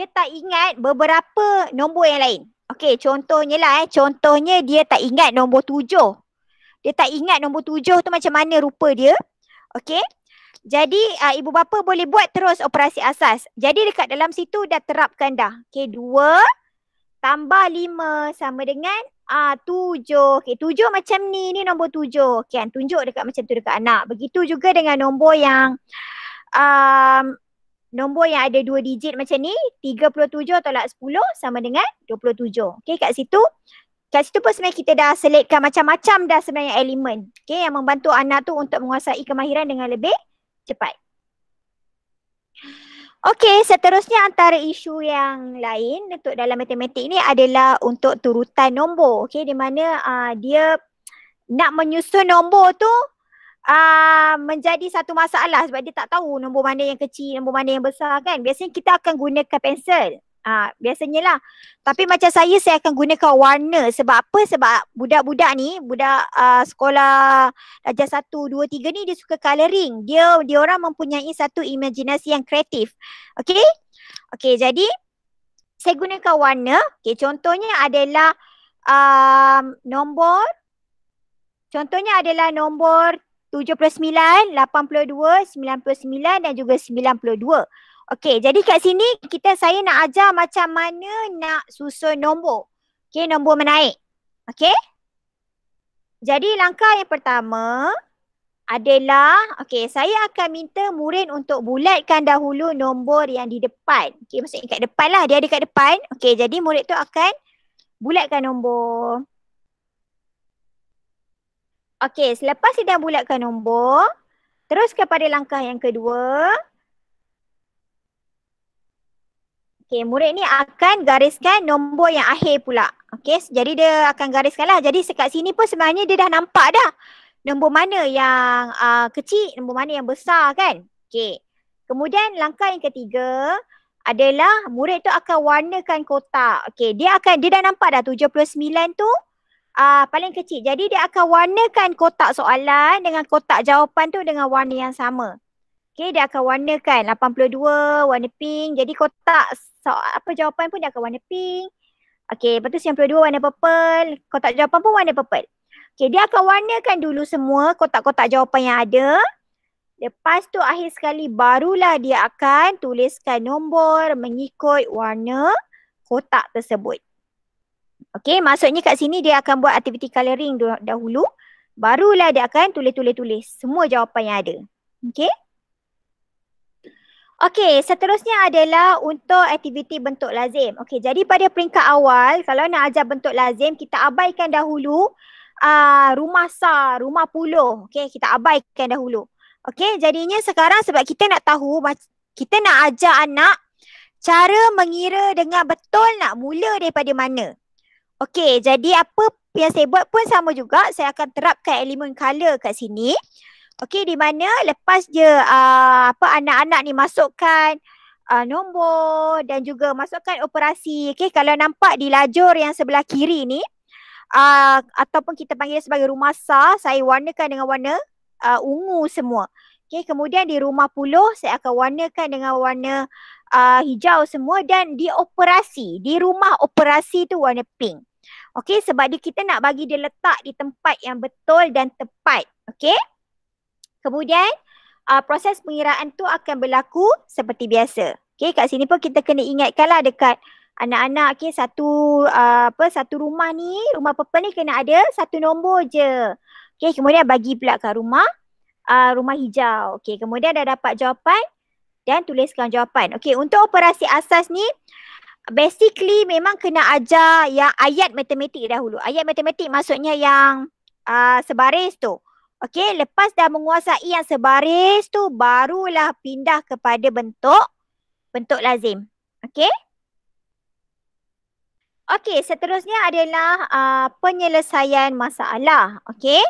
tak ingat beberapa nombor yang lain. Okey, contohnya lah contohnya dia tak ingat nombor 7. Dia tak ingat nombor 7 tu macam mana rupa dia. Okey. Jadi ibu bapa boleh buat terus operasi asas. Jadi dekat dalam situ dah terapkan dah. Okey, 2 tambah 5 sama dengan 7. Okey, 7 macam ni nombor 7. Okey, tunjuk dekat macam tu dekat anak. Begitu juga dengan nombor yang nombor yang ada 2 digit macam ni, 37 tolak 10 sama dengan 27. Okey, kat situ pun sebenarnya kita dah selitkan macam-macam dah sebenarnya elemen. Okey, yang membantu anak tu untuk menguasai kemahiran dengan lebih cepat. Okey, seterusnya antara isu yang lain untuk dalam matematik ni adalah untuk turutan nombor. Okey, di mana dia nak menyusun nombor tu menjadi satu masalah sebab dia tak tahu nombor mana yang kecil, nombor mana yang besar kan. Biasanya kita akan gunakan pensel. Biasanya lah. Tapi macam saya akan gunakan warna. Sebab apa? Sebab budak-budak ni, budak sekolah darjah 1, 2, 3 ni dia suka colouring. Dia orang mempunyai satu imajinasi yang kreatif. Okey? Okey, jadi saya gunakan warna. Okey, contohnya adalah nombor 79, 82, 99 dan juga 92. Okey, jadi kat sini saya nak ajar macam mana nak susun nombor. Okey, nombor menaik. Okey. Jadi langkah yang pertama adalah, okey, saya akan minta murid untuk bulatkan dahulu nombor yang di depan. Okey, maksudnya kat depan lah, dia ada kat depan. Okey, jadi murid tu akan bulatkan nombor. Okey, selepas dia dah bulatkan nombor, terus kepada langkah yang kedua. Okey, murid ni akan gariskan nombor yang akhir pula. Okey, jadi dia akan gariskan lah. Jadi sekat sini pun sebenarnya dia dah nampak dah nombor mana yang kecil, nombor mana yang besar kan. Okey, kemudian langkah yang ketiga adalah murid tu akan warnakan kotak. Okey, dia dah nampak dah 79 tu paling kecil. Jadi dia akan warnakan kotak soalan dengan kotak jawapan tu dengan warna yang sama. Okey, dia akan warnakan 82 warna pink. Jadi kotak jawapan pun dia akan warna pink. Okey, lepas tu 92 warna purple. Kotak jawapan pun warna purple. Okey, dia akan warnakan dulu semua kotak-kotak jawapan yang ada. Lepas tu akhir sekali barulah dia akan tuliskan nombor mengikut warna kotak tersebut. Okey, maksudnya kat sini dia akan buat aktiviti colouring dahulu. Barulah dia akan tulis semua jawapan yang ada. Okey. Okey, seterusnya adalah untuk aktiviti bentuk lazim. Okey, jadi pada peringkat awal, kalau nak ajar bentuk lazim, kita abaikan dahulu rumah sar, rumah puluh. Okey, kita abaikan dahulu. Okey, jadinya sekarang sebab kita nak tahu, kita nak ajar anak cara mengira dengan betul nak mula daripada mana. Okey, jadi apa yang saya buat pun sama juga. Saya akan terapkan elemen color kat sini. Okey, di mana lepas dia anak-anak ni masukkan nombor dan juga masukkan operasi. Okey, kalau nampak di lajur yang sebelah kiri ni ataupun kita panggil sebagai rumah sar, saya warnakan dengan warna ungu semua. Okey, kemudian di rumah puluh saya akan warnakan dengan warna hijau semua dan di rumah operasi tu warna pink. Okey, sebab kita nak bagi dia letak di tempat yang betul dan tepat. Okey. Kemudian proses pengiraan tu akan berlaku seperti biasa. Okey, kat sini pun kita kena ingatkanlah dekat anak-anak, okey, satu rumah ni, rumah purple ni kena ada satu nombor je. Okey, kemudian bagi pula kat rumah hijau. Okey, kemudian dah dapat jawapan dan tuliskan jawapan. Okey, untuk operasi asas ni basically memang kena ajar yang ayat matematik dahulu. Ayat matematik maksudnya yang sebaris tu. Okey, lepas dah menguasai yang sebaris tu, barulah pindah kepada bentuk lazim. Okey. Okey, seterusnya adalah penyelesaian masalah. Okey.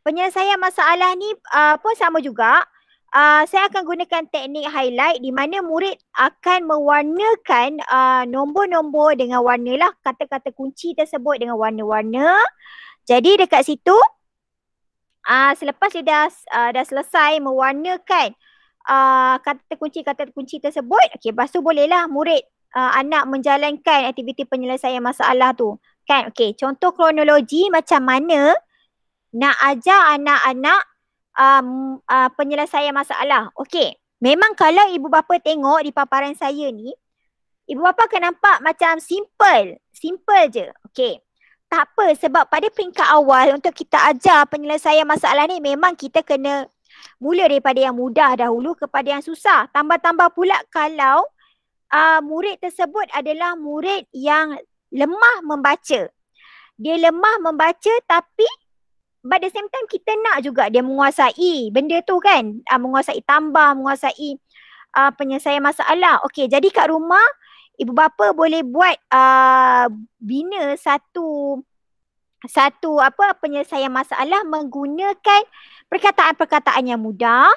Penyelesaian masalah ni pun sama juga. Saya akan gunakan teknik highlight di mana murid akan mewarnakan nombor-nombor dengan warna lah, kata-kata kunci tersebut dengan warna-warna. Jadi dekat situ Selepas dia dah selesai mewarnakan kata kunci tersebut, okey, lepas tu bolehlah murid anak menjalankan aktiviti penyelesaian masalah tu. Kan? Okey, contoh kronologi macam mana nak ajar anak-anak penyelesaian masalah. Okey, memang kalau ibu bapa tengok di paparan saya ni, ibu bapa akan nampak macam simple je. Okey. Tak apa, sebab pada peringkat awal untuk kita ajar penyelesaian masalah ni memang kita kena mula daripada yang mudah dahulu kepada yang susah. Tambah-tambah pula kalau murid tersebut adalah murid yang lemah membaca. Dia lemah membaca tapi but the same time kita nak juga dia menguasai benda tu kan. Menguasai tambah, menguasai penyelesaian masalah. Okey, jadi kat rumah ibu bapa boleh buat bina satu penyelesaian masalah menggunakan perkataan-perkataan yang mudah.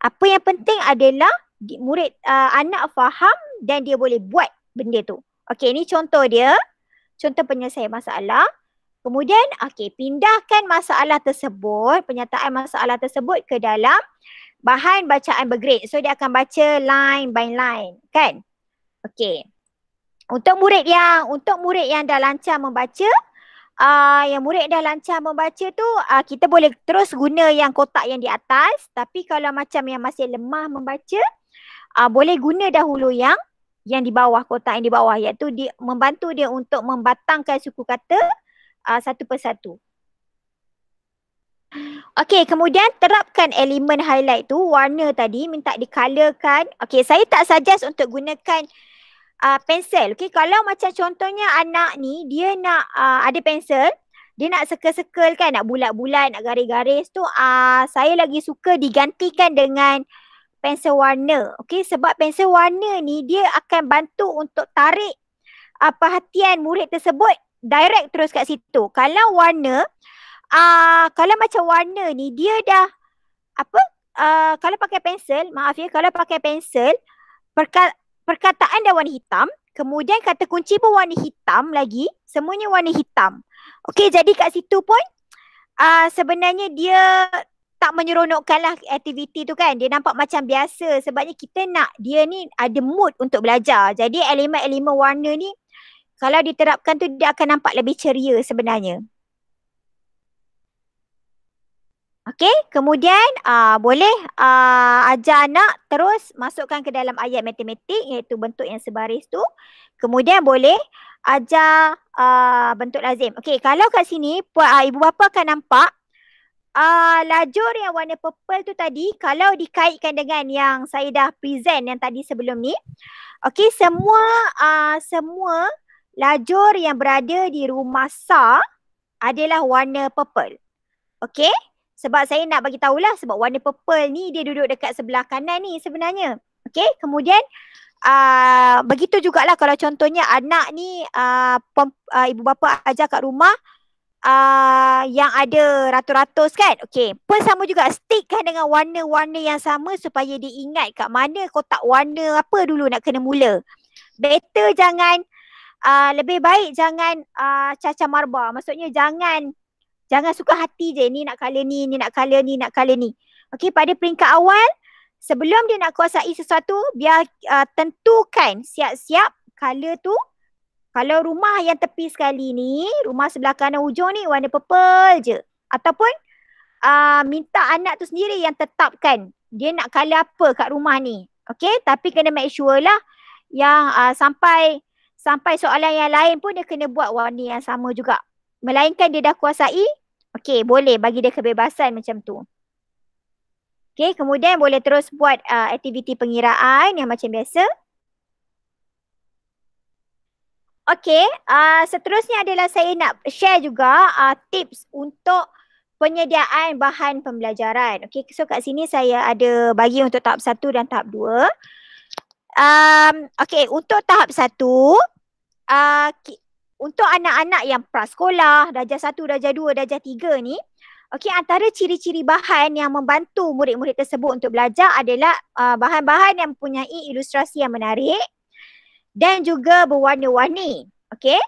Apa yang penting adalah murid anak faham dan dia boleh buat benda tu. Okey, ni contoh dia. Contoh penyelesaian masalah. Kemudian pindahkan masalah tersebut, penyataan masalah tersebut ke dalam bahan bacaan bergrade. So dia akan baca line by line, kan? Okey. Untuk murid yang dah lancar membaca, tu kita boleh terus guna yang kotak yang di atas. Tapi kalau macam yang masih lemah membaca, boleh guna dahulu yang di bawah, kotak yang di bawah, iaitu membantu dia untuk membatangkan suku kata satu persatu. Okey, kemudian terapkan elemen highlight tu, warna tadi minta di-colorkan. Okey, saya tak suggest untuk gunakan pensel. Okey, kalau macam contohnya anak ni dia nak ada pensel, dia nak circle-circle kan, nak bulat-bulat, nak garis-garis tu, saya lagi suka digantikan dengan pensel warna. Okey, sebab pensel warna ni dia akan bantu untuk tarik perhatian murid tersebut direct terus kat situ. Kalau warna, kalau macam warna ni dia dah kalau pakai pensel, kalau pakai pensel, perkataan dah warna hitam, kemudian kata kunci pun warna hitam lagi, semuanya warna hitam. Okey, jadi kat situ pun sebenarnya dia tak menyeronokkan lah aktiviti tu kan. Dia nampak macam biasa sebabnya kita nak dia ni ada mood untuk belajar. Jadi elemen-elemen warna ni kalau diterapkan tu dia akan nampak lebih ceria sebenarnya. Okey, kemudian boleh ajar anak terus masukkan ke dalam ayat matematik iaitu bentuk yang sebaris tu. Kemudian boleh ajar bentuk lazim. Okey, kalau kat sini ibu bapa akan nampak lajur yang warna purple tu tadi, kalau dikaitkan dengan yang saya dah present yang tadi sebelum ni. Okey, semua lajur yang berada di rumah SAR adalah warna purple. Okey? Sebab saya nak bagi tahulah sebab warna purple ni dia duduk dekat sebelah kanan ni sebenarnya. Okey, kemudian begitu jugalah kalau contohnya anak ni ibu bapa ajar kat rumah yang ada ratus-ratus kan. Okey, pun sama juga, stickkan dengan warna-warna yang sama supaya dia ingat kat mana kotak warna apa dulu nak kena mula. Better jangan lebih baik jangan cacah marba. Maksudnya jangan suka hati je, ni nak colour ni, ni nak colour ni, nak colour ni. Okey, pada peringkat awal, sebelum dia nak kuasai sesuatu, biar tentukan siap-siap colour tu. Kalau rumah yang tepi sekali ni, rumah sebelah kanan hujung ni warna purple je. Ataupun minta anak tu sendiri yang tetapkan dia nak colour apa kat rumah ni. Okey, tapi kena make sure lah yang sampai soalan yang lain pun dia kena buat warna yang sama juga. Melainkan dia dah kuasai, okey, boleh bagi dia kebebasan macam tu. Okey, kemudian boleh terus buat aktiviti pengiraan yang macam biasa. Okey, seterusnya adalah saya nak share juga tips untuk penyediaan bahan pembelajaran. Okey, so kat sini saya ada bagi untuk tahap 1 dan tahap 2. Okey, untuk tahap 1, untuk anak-anak yang prasekolah, darjah 1, darjah 2, darjah 3 ni, okey, antara ciri-ciri bahan yang membantu murid-murid tersebut untuk belajar adalah bahan-bahan yang mempunyai ilustrasi yang menarik dan juga berwarna-warni. Okey.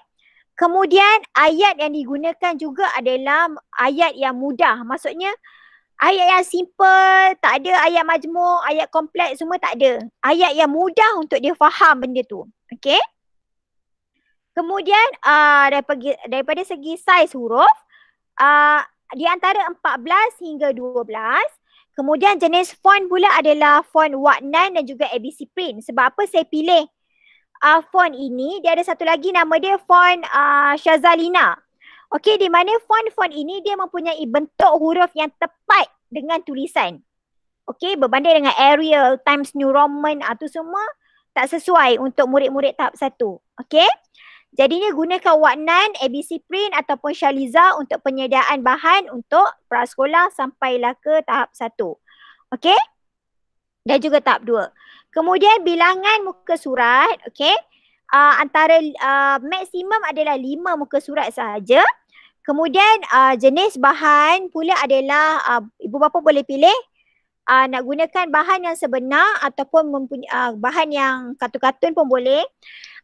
Kemudian ayat yang digunakan juga adalah ayat yang mudah. Maksudnya Ayat yang simple, tak ada ayat majmuk, ayat kompleks semua tak ada. Ayat yang mudah untuk dia faham benda tu. Okay. Kemudian daripada segi saiz huruf, di antara 14 hingga 12. Kemudian jenis font pula adalah font Waknan dan juga ABC Print. Sebab apa saya pilih font ini? Dia ada satu lagi nama dia font Shazalina. Okey, di mana font-font ini dia mempunyai bentuk huruf yang tepat dengan tulisan. Okey, berbanding dengan Arial, Times New Roman, tu semua tak sesuai untuk murid-murid tahap 1. Okey. Jadinya gunakan Waknan, ABC Print ataupun Shaliza untuk penyediaan bahan untuk prasekolah sampailah ke tahap 1. Okey? Dan juga tahap 2. Kemudian bilangan muka surat, okey? Antara maksimum adalah 5 muka surat sahaja. Kemudian jenis bahan pula adalah ibu bapa boleh pilih nak gunakan bahan yang sebenar ataupun bahan yang katun-katun pun boleh.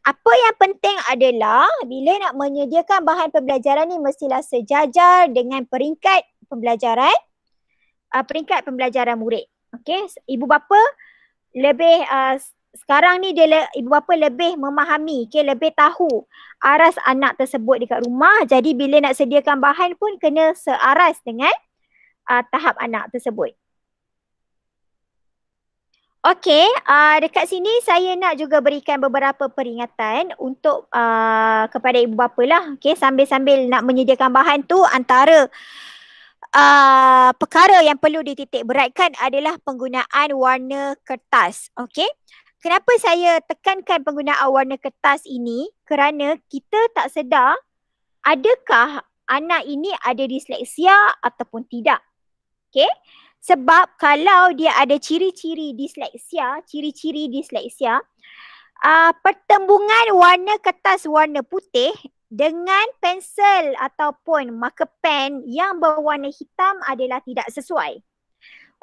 Apa yang penting adalah bila nak menyediakan bahan pembelajaran ni mestilah sejajar dengan peringkat pembelajaran murid. Okey, ibu bapa lebih sekarang ni ibu bapa lebih memahami, lebih tahu aras anak tersebut dekat rumah. Jadi bila nak sediakan bahan pun kena searas dengan tahap anak tersebut. Okey, dekat sini saya nak juga berikan beberapa peringatan untuk kepada ibu bapa lah. Okey, sambil-sambil nak menyediakan bahan tu, antara perkara yang perlu dititik beratkan adalah penggunaan warna kertas. Okey, kenapa saya tekankan penggunaan warna kertas ini? Kerana kita tak sedar adakah anak ini ada disleksia ataupun tidak. Okey. Sebab kalau dia ada ciri-ciri disleksia, pertembungan warna kertas warna putih dengan pensel ataupun marker pen yang berwarna hitam adalah tidak sesuai.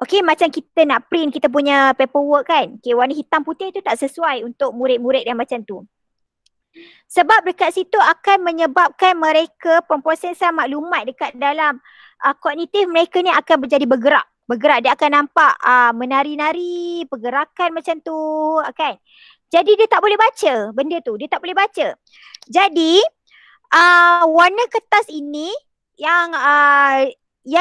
Okey, macam kita nak print kita punya paperwork kan. Okey, warna hitam putih tu tak sesuai untuk murid-murid yang macam tu. Sebab dekat situ akan menyebabkan mereka pemprosesan maklumat dekat dalam kognitif mereka ni akan menjadi bergerak. Dia akan nampak menari-nari, pergerakan macam tu kan. Jadi dia tak boleh baca benda tu, dia tak boleh baca. Jadi warna kertas ini yang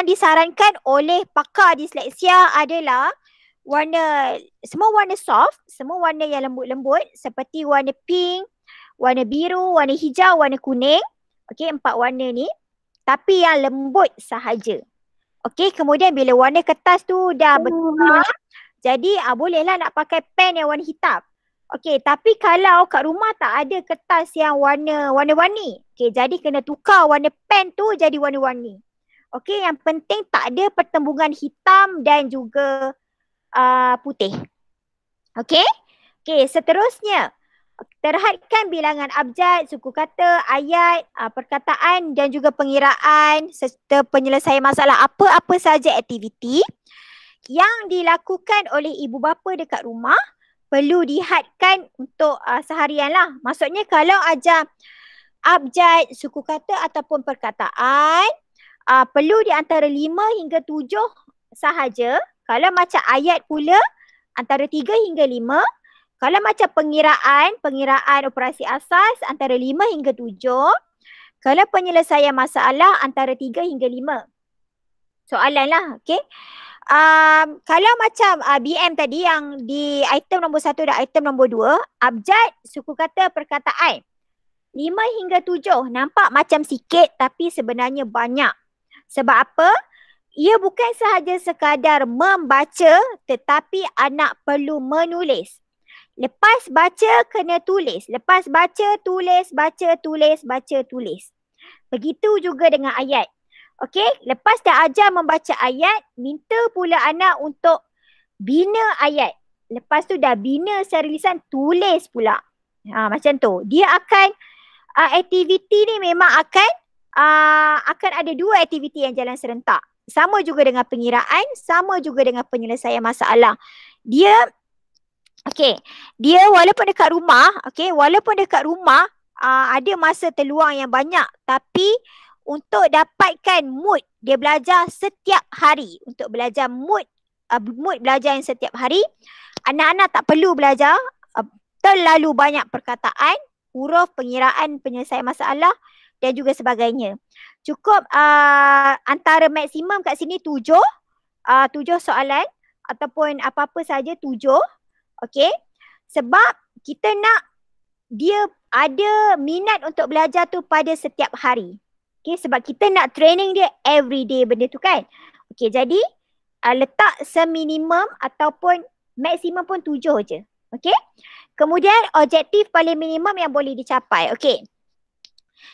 disarankan oleh pakar disleksia adalah semua warna soft, semua warna yang lembut-lembut seperti warna pink, warna biru, warna hijau, warna kuning. Okey, 4 warna ni. Tapi yang lembut sahaja. Okey, kemudian bila warna kertas tu dah bertukar, jadi bolehlah nak pakai pen yang warna hitam. Okey, tapi kalau kat rumah tak ada kertas yang warna-warni. Okey, jadi kena tukar warna pen tu jadi warna-warni. Okey, yang penting tak ada pertembungan hitam dan juga putih. Okey? Okey, seterusnya. Terhadkan bilangan abjad, suku kata, ayat, perkataan dan juga pengiraan serta penyelesaian masalah. Apa-apa saja aktiviti yang dilakukan oleh ibu bapa dekat rumah perlu dihadkan untuk seharian lah. Maksudnya kalau ajar abjad, suku kata ataupun perkataan, perlu di antara 5 hingga 7 sahaja. Kalau macam ayat pula antara 3 hingga 5. Kalau macam pengiraan operasi asas antara 5 hingga 7. Kalau penyelesaian masalah antara 3 hingga 5. Soalan lah, okey. Kalau macam BM tadi yang di item nombor 1 dan item nombor 2, abjad, suku kata, perkataan. 5 hingga 7, nampak macam sikit tapi sebenarnya banyak. Sebab apa? Ia bukan sahaja sekadar membaca tetapi anak perlu menulis. Lepas baca kena tulis. Lepas baca tulis, baca tulis, baca tulis. Begitu juga dengan ayat. Okey, lepas dah ajar membaca ayat, minta pula anak untuk bina ayat. Lepas tu dah bina secara lisan, tulis pula. Macam tu. Dia akan, aktiviti ni memang akan ada 2 aktiviti yang jalan serentak. Sama juga dengan pengiraan, sama juga dengan penyelesaian masalah. Dia walaupun dekat rumah, ada masa terluang yang banyak, tapi untuk dapatkan mood dia belajar setiap hari. Untuk belajar mood belajar yang setiap hari, anak-anak tak perlu belajar terlalu banyak perkataan, huruf, pengiraan, penyelesaian masalah dan juga sebagainya. Cukup antara maksimum kat sini 7 soalan ataupun apa-apa saja 7. Okey. Sebab kita nak dia ada minat untuk belajar tu pada setiap hari. Okey, sebab kita nak training dia every day benda tu kan. Okey, jadi letak seminimum ataupun maksimum pun 7 je. Okey. Kemudian objektif paling minimum yang boleh dicapai. Okey.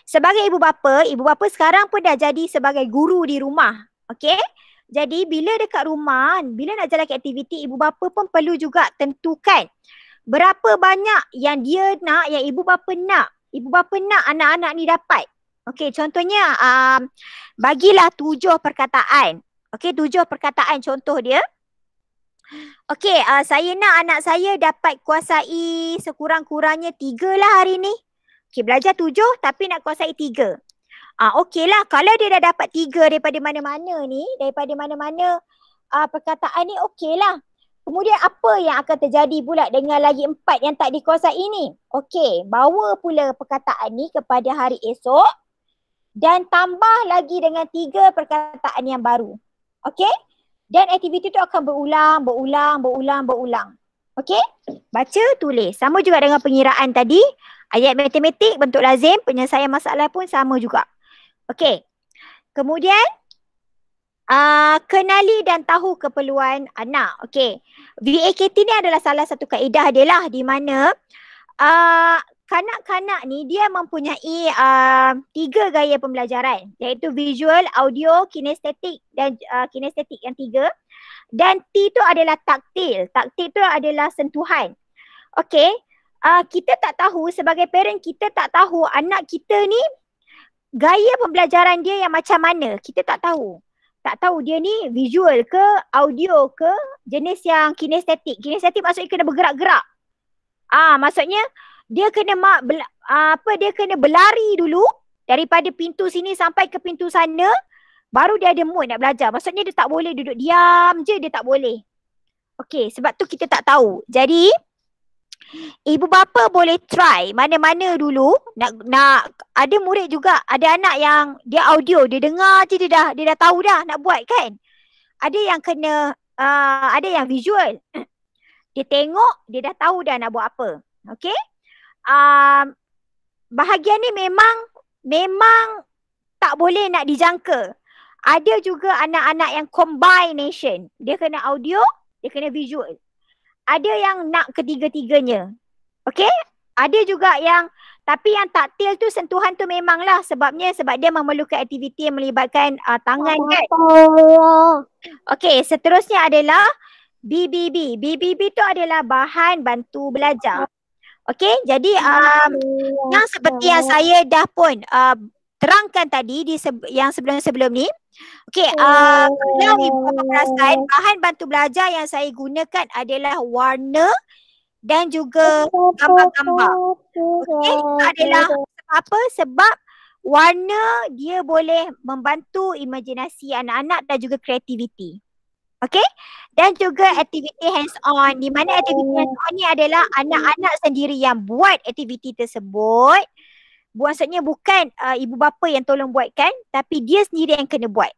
Sebagai ibu bapa sekarang pun dah jadi sebagai guru di rumah. Okey. Jadi bila dekat rumah, bila nak jalankan aktiviti, ibu bapa pun perlu juga tentukan berapa banyak yang dia nak, yang ibu bapa nak. Ibu bapa nak anak-anak ni dapat. Okey, contohnya bagilah 7 perkataan. Okey, 7 perkataan contoh dia. Okey, saya nak anak saya dapat kuasai sekurang-kurangnya 3 lah hari ni. Okey, belajar 7 tapi nak kuasai 3. Okey lah, kalau dia dah dapat 3 daripada mana-mana ni, daripada mana-mana perkataan ni, okey lah. Kemudian apa yang akan terjadi pula dengan lagi 4 yang tak dikuasai ni? Okey, bawa pula perkataan ni kepada hari esok dan tambah lagi dengan 3 perkataan yang baru. Okey? Dan aktiviti tu akan berulang. Okey? Baca, tulis. Sama juga dengan pengiraan tadi. Ayat matematik, bentuk lazim, penyelesaian masalah pun sama juga. Okey. Kemudian, kenali dan tahu keperluan anak. Okey. VAKT ni adalah salah satu kaedah dia lah, di mana kanak-kanak ni dia mempunyai 3 gaya pembelajaran, iaitu visual, audio, kinestetik dan kinestetik yang 3. Dan T tu adalah taktil. Taktil tu adalah sentuhan. Okey, kita tak tahu, sebagai parent kita tak tahu anak kita ni gaya pembelajaran dia yang macam mana. Kita tak tahu. Tak tahu dia ni visual ke, audio ke, jenis yang kinestetik. Kinestetik maksudnya kena bergerak-gerak. Maksudnya dia kena dia kena berlari dulu daripada pintu sini sampai ke pintu sana, baru dia ada mood nak belajar. Maksudnya dia tak boleh duduk diam je, dia tak boleh. Okey, sebab tu kita tak tahu. Jadi ibu bapa boleh try mana-mana dulu. Nak ada murid juga, ada anak yang dia audio, dia dengar je dia dah tahu dah nak buat kan. Ada yang kena ada yang visual. Dia tengok, dia dah tahu dah nak buat apa. Okey? Bahagian ni memang tak boleh nak dijangka. Ada juga anak-anak yang combination. Dia kena audio, dia kena visual. Ada yang nak ketiga-tiganya. Okey? Ada juga yang, tapi yang taktil tu, sentuhan tu memanglah sebab dia memerlukan aktiviti yang melibatkan tangan kan. Okey, seterusnya adalah BBB. BBB tu adalah bahan bantu belajar. Okey, jadi yang seperti yang saya dah pun terangkan tadi yang sebelum-sebelum ni. Okey, kalau ibu bapa perasan, bahan bantu belajar yang saya gunakan adalah warna dan juga gambar-gambar. Okey, itu adalah apa? Sebab warna dia boleh membantu imajinasi anak-anak dan juga kreativiti. Okey? Dan juga aktiviti hands on, di mana aktiviti hands on ni adalah anak-anak sendiri yang buat aktiviti tersebut. Maksudnya bukan ibu bapa yang tolong buatkan, tapi dia sendiri yang kena buat.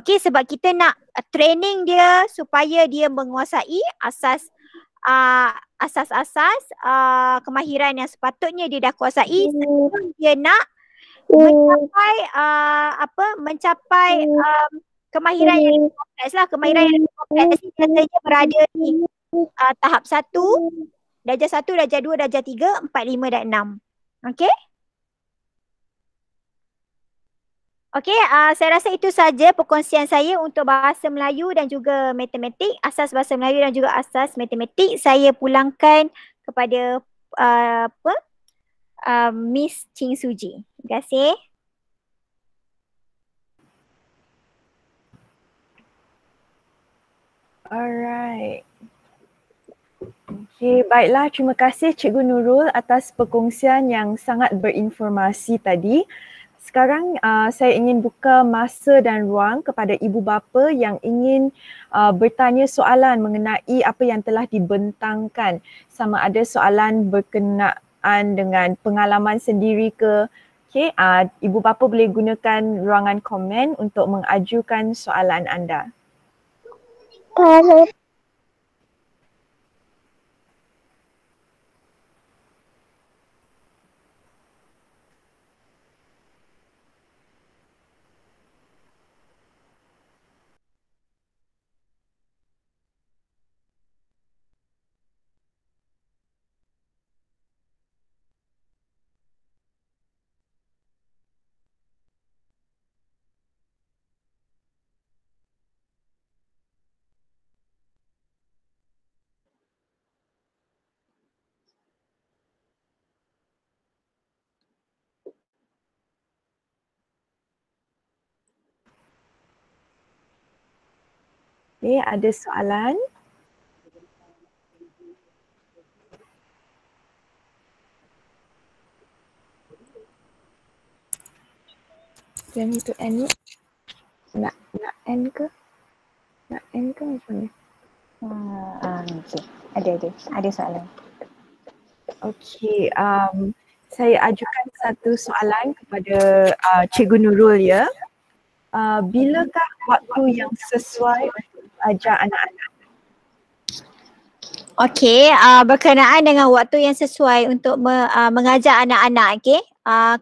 Okey, sebab kita nak training dia supaya dia menguasai asas-asas kemahiran yang sepatutnya dia dah kuasai sebelum dia nak mencapai kemahiran yang lebih kompleks lah. Kemahiran yang lebih kompleks ni biasanya berada di tahap 1, darjah 1, darjah 2, darjah 3, 4, 5 dan 6. Okey? Okey, saya rasa itu saja perkongsian saya untuk bahasa Melayu dan juga matematik. Asas bahasa Melayu dan juga asas matematik saya pulangkan kepada Miss Ching Suji. Terima kasih. Alright. Okay, baiklah. Terima kasih Cikgu Nurul atas perkongsian yang sangat berinformasi tadi. Sekarang saya ingin buka masa dan ruang kepada ibu bapa yang ingin bertanya soalan mengenai apa yang telah dibentangkan. Sama ada soalan berkenaan dengan pengalaman sendiri ke. Okay, ibu bapa boleh gunakan ruangan komen untuk mengajukan soalan anda. Okay, ada soalan? Do I need to end it? Nak end ke? Nak end ke macam ni? Okay. Ada soalan. Okey, saya ajukan satu soalan kepada Cikgu Nurul ya. Bilakah waktu yang sesuai untuk ajar anak-anak? Okey, berkenaan dengan waktu yang sesuai untuk mengajar anak-anak, okey.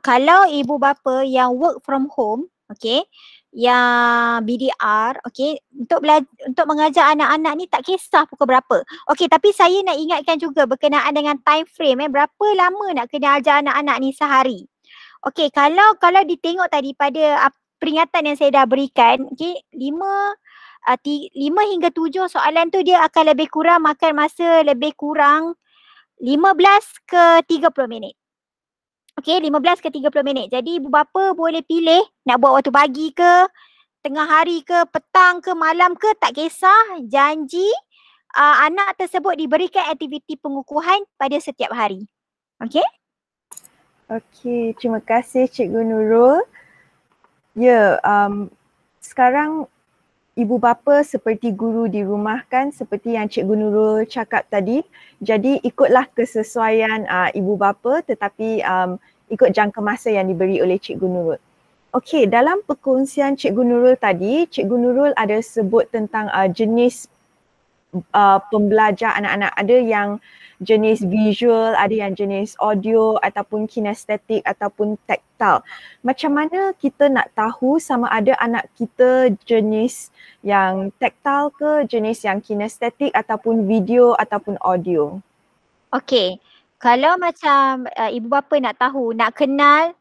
Kalau ibu bapa yang work from home, okey, yang BDR, okey, untuk mengajar anak-anak ni tak kisah pukul berapa. Okey, tapi saya nak ingatkan juga berkenaan dengan time frame, berapa lama nak kena ajar anak-anak ni sehari. Okey, kalau ditengok tadi pada peringatan yang saya dah berikan, okey, 5 hingga 7 soalan tu dia akan lebih kurang makan masa lebih kurang 15 ke 30 minit. Okey, 15 ke 30 minit. Jadi ibu bapa boleh pilih nak buat waktu pagi ke, tengah hari ke, petang ke, malam ke, tak kisah. Janji anak tersebut diberikan aktiviti pengukuhan pada setiap hari. Okey? Okey, terima kasih Cikgu Nurul. Ya, sekarang ibu bapa seperti guru di rumah kan, seperti yang Cikgu Nurul cakap tadi. Jadi ikutlah kesesuaian ibu bapa tetapi ikut jangka masa yang diberi oleh Cikgu Nurul. Okey, dalam perkongsian Cikgu Nurul tadi, Cikgu Nurul ada sebut tentang jenis pembelajar anak-anak. Ada yang jenis visual, ada yang jenis audio ataupun kinestetik ataupun taktil. Macam mana kita nak tahu sama ada anak kita jenis yang taktil ke, jenis yang kinestetik ataupun video ataupun audio? Okey, kalau macam ibu bapa nak tahu, nak kenal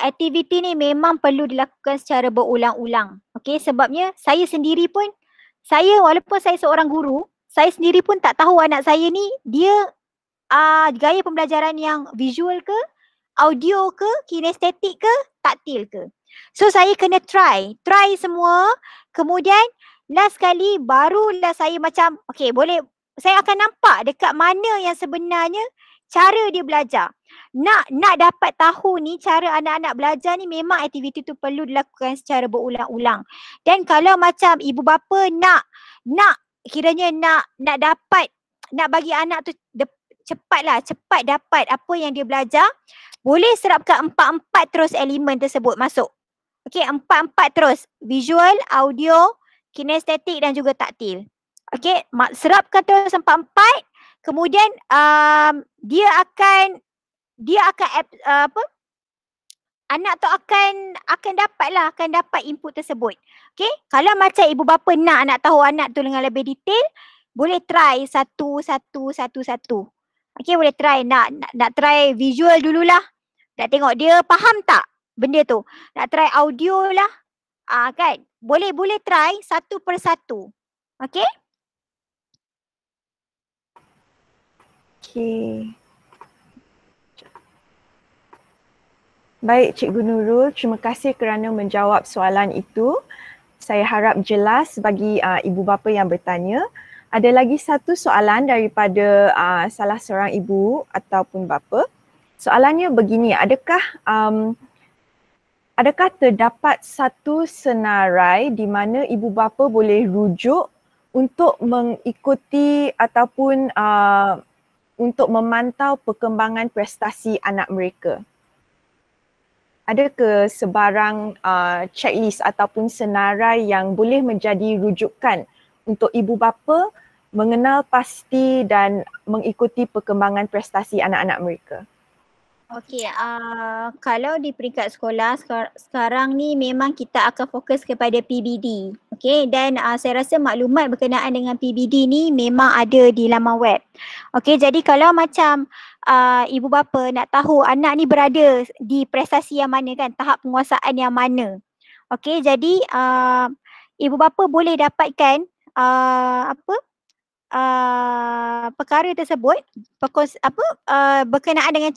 aktiviti ni memang perlu dilakukan secara berulang-ulang. Okey, sebabnya saya sendiri pun, walaupun saya seorang guru, saya sendiri pun tak tahu anak saya ni dia gaya pembelajaran yang visual ke, audio ke, kinestetik ke, taktil ke. So saya kena try semua, kemudian last kali barulah saya macam okey, boleh, saya akan nampak dekat mana yang sebenarnya cara dia belajar. Nak dapat tahu ni cara anak-anak belajar ni memang aktiviti tu perlu dilakukan secara berulang-ulang. Dan kalau macam ibu bapa nak kiranya nak dapat, nak bagi anak tu cepat dapat apa yang dia belajar, boleh serapkan 4 terus elemen tersebut masuk. Okey, 4 terus, visual, audio, kinestetik dan juga taktil. Okey, serapkan terus 4, kemudian dia akan anak tu akan dapat input tersebut. Okey, kalau macam ibu bapa nak tahu anak tu dengan lebih detail, boleh try satu. Okey, boleh try nak try visual dululah. Nak tengok dia faham tak benda tu. Nak try audio lah. Kan? Boleh try satu persatu. Okey? Okey. Baik Cikgu Nurul, terima kasih kerana menjawab soalan itu. Saya harap jelas bagi ibu bapa yang bertanya. Ada lagi satu soalan daripada salah seorang ibu ataupun bapa. Soalannya begini, adakah adakah terdapat satu senarai di mana ibu bapa boleh rujuk untuk mengikuti ataupun untuk memantau perkembangan prestasi anak mereka? Ada ke sebarang checklist ataupun senarai yang boleh menjadi rujukan untuk ibu bapa mengenal pasti dan mengikuti perkembangan prestasi anak-anak mereka? Okey, kalau di peringkat sekolah sekarang ni memang kita akan fokus kepada PBD. Okey, dan saya rasa maklumat berkenaan dengan PBD ni memang ada di laman web. Okey, jadi kalau macam ibu bapa nak tahu anak ni berada di prestasi yang mana kan, tahap penguasaan yang mana. Okey, jadi ibu bapa boleh dapatkan perkara tersebut berkenaan dengan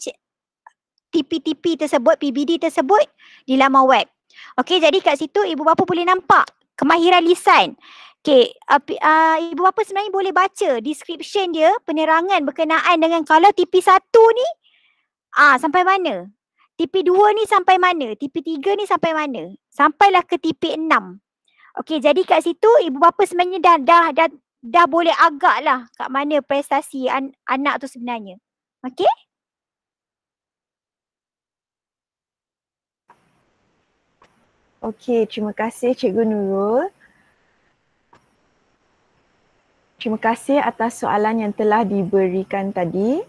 TP-TP tersebut, PBD tersebut di laman web. Okey, jadi kat situ ibu bapa boleh nampak kemahiran lisan. Okey, ibu bapa sebenarnya boleh baca description dia, penerangan berkenaan dengan kalau TP1 ni sampai mana? TP2 ni sampai mana? TP3 ni sampai mana? Sampailah ke TP6. Okey, jadi kat situ ibu bapa sebenarnya dah boleh agak lah kat mana prestasi anak tu sebenarnya. Okey? Okey, terima kasih Cikgu Nurul. Terima kasih atas soalan yang telah diberikan tadi.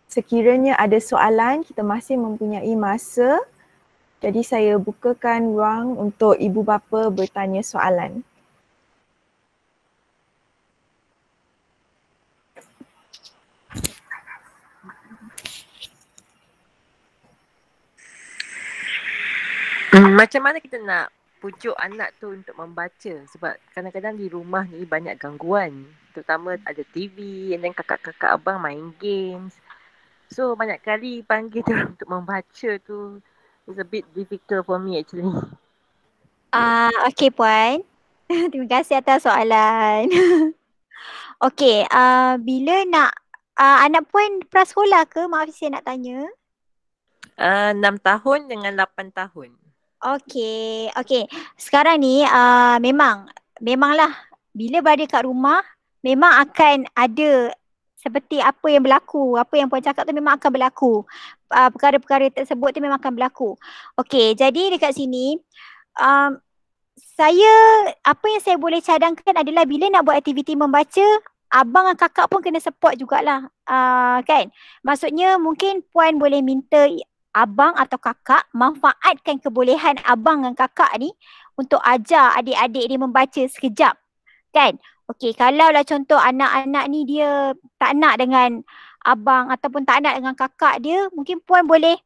Sekiranya ada soalan, kita masih mempunyai masa. Jadi saya bukakan ruang untuk ibu bapa bertanya soalan. Macam mana kita nak pujuk anak tu untuk membaca? Sebab kadang-kadang di rumah ni banyak gangguan. Terutama ada TV and then kakak-kakak abang main games. So banyak kali panggil dia untuk membaca tu is a bit difficult for me actually. Okey Puan. Terima kasih atas soalan. Okey, bila nak anak Puan prasekolah ke? Maaf saya nak tanya. 6 tahun dengan 8 tahun. Okey. Sekarang ni memanglah bila berada kat rumah memang akan ada seperti apa yang berlaku, apa yang Puan cakap tu memang akan berlaku. Perkara-perkara tersebut tu memang akan berlaku. Okey, jadi dekat sini apa yang saya boleh cadangkan adalah bila nak buat aktiviti membaca, abang dan kakak pun kena support jugalah. Kan? Maksudnya mungkin Puan boleh minta abang atau kakak manfaatkan kebolehan abang dan kakak ni untuk ajar adik-adik dia membaca sekejap. Kan? Okey, kalaulah contoh anak-anak ni dia tak nak dengan abang ataupun tak nak dengan kakak dia, mungkin Puan boleh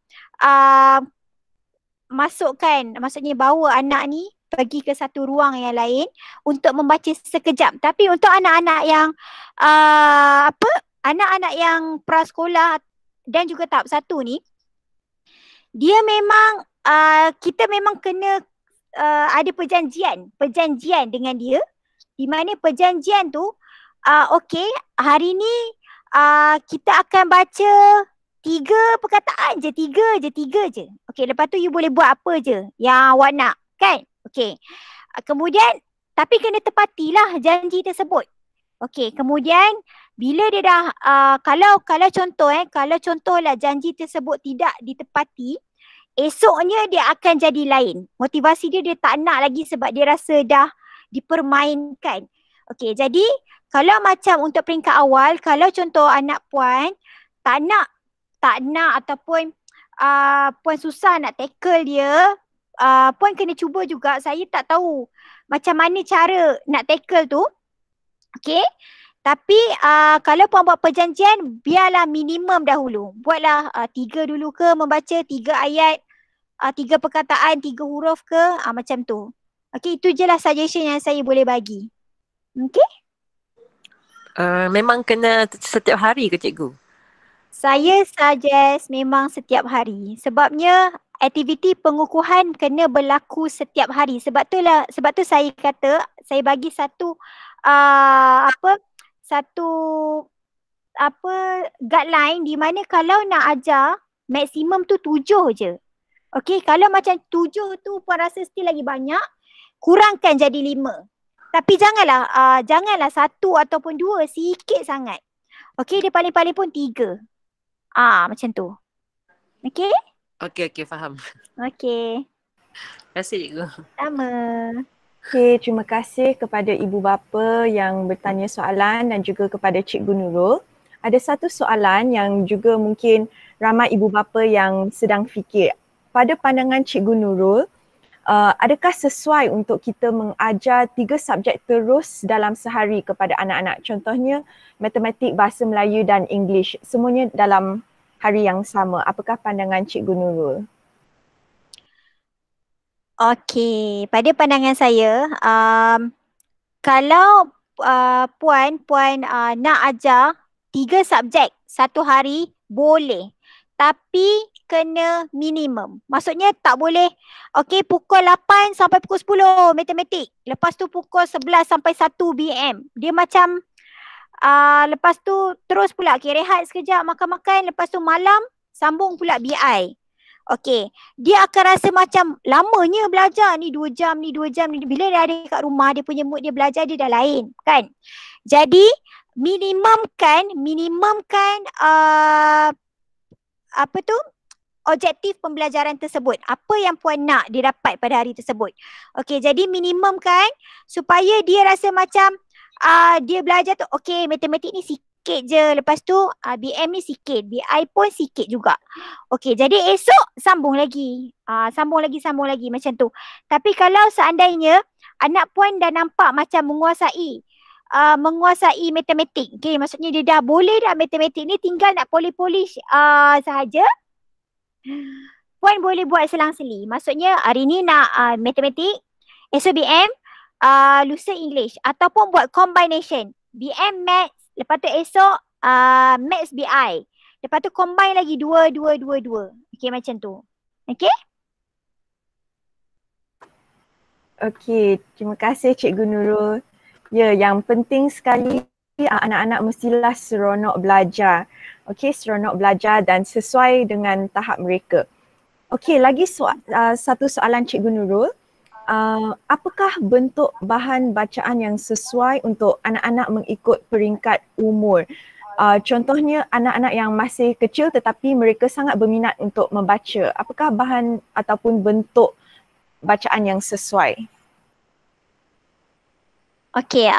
maksudnya bawa anak ni pergi ke satu ruang yang lain untuk membaca sekejap. Tapi untuk anak-anak yang anak-anak yang prasekolah dan juga tahap 1 ni, dia memang kita memang kena ada perjanjian dengan dia, di mana perjanjian tu okey, hari ni kita akan baca 3 perkataan je, 3 je. Okey, lepas tu you boleh buat apa je yang awak nak, kan? Okey. Kemudian tapi kena tepatilah janji tersebut. Okey, kemudian bila dia dah kalau contohlah janji tersebut tidak ditepati, esoknya dia akan jadi lain. Motivasi dia tak nak lagi sebab dia rasa dah dipermainkan. Okey, jadi kalau macam untuk peringkat awal, kalau contoh anak Puan tak nak ataupun Puan susah nak tackle dia, Puan kena cuba juga. Saya tak tahu macam mana cara nak tackle tu. Okey. Tapi kalau Puan buat perjanjian, biarlah minimum dahulu. Buatlah 3 dulu ke membaca, 3 ayat, 3 perkataan, 3 huruf ke, macam tu. Okey, itu je lah suggestion yang saya boleh bagi. Okey? Memang kena setiap hari ke cikgu? Saya suggest memang setiap hari. Sebabnya aktiviti pengukuhan kena berlaku setiap hari. Sebab tu saya kata saya bagi satu guideline di mana kalau nak ajar maksimum tu 7 je. Okey, kalau macam 7 tu puan rasa still lagi banyak, kurangkan jadi 5. Tapi janganlah 1 ataupun 2, sikit sangat. Okey, dia paling-paling pun 3. Macam tu. Okey? Okey, faham. Okey. Terima kasih cikgu. Sama. Okey, terima kasih kepada ibu bapa yang bertanya soalan dan juga kepada Cikgu Nurul. Ada satu soalan yang juga mungkin ramai ibu bapa yang sedang fikir. Pada pandangan Cikgu Nurul, adakah sesuai untuk kita mengajar 3 subjek terus dalam sehari kepada anak-anak? Contohnya matematik, bahasa Melayu dan English. Semuanya dalam hari yang sama. Apakah pandangan Cikgu Nurul? Okey, pada pandangan saya, kalau puan nak ajar 3 subjek satu hari, boleh. Tapi kena minimum. Maksudnya tak boleh, okey, pukul 8 sampai pukul 10 matematik. Lepas tu pukul 11 sampai 1 BM. Dia macam lepas tu terus pula rehat sekejap, makan-makan, lepas tu malam sambung pula BI. Okey, dia akan rasa macam lamanya belajar ni 2 jam ni. Bila dia ada kat rumah, dia punya mood dia belajar dia dah lain, kan? Jadi minimumkan objektif pembelajaran tersebut. Apa yang puan nak dia dapat pada hari tersebut. Okey, jadi minimumkan supaya dia rasa macam dia belajar tu, okey, matematik ni sikit je. Lepas tu BM ni sikit, BI pun sikit juga. Okey, jadi esok sambung lagi. Sambung lagi macam tu. Tapi kalau seandainya anak puan dah nampak macam menguasai matematik. Okay, maksudnya dia dah boleh dah matematik ni, tinggal nak polish sahaja. Puan boleh buat selang-seli. Maksudnya hari ni nak matematik, esok BM, lusa English. Ataupun buat combination. BM Maths, lepas tu esok Maths BI. Lepas tu combine lagi dua. Okay, macam tu. Okay? Okey, terima kasih Cikgu Nurul. Ya, yang penting sekali anak-anak mestilah seronok belajar. Okey, seronok belajar dan sesuai dengan tahap mereka. Okey, lagi satu soalan Cikgu Nurul. Apakah bentuk bahan bacaan yang sesuai untuk anak-anak mengikut peringkat umur? Contohnya anak-anak yang masih kecil tetapi mereka sangat berminat untuk membaca. Apakah bahan ataupun bentuk bacaan yang sesuai? Okey,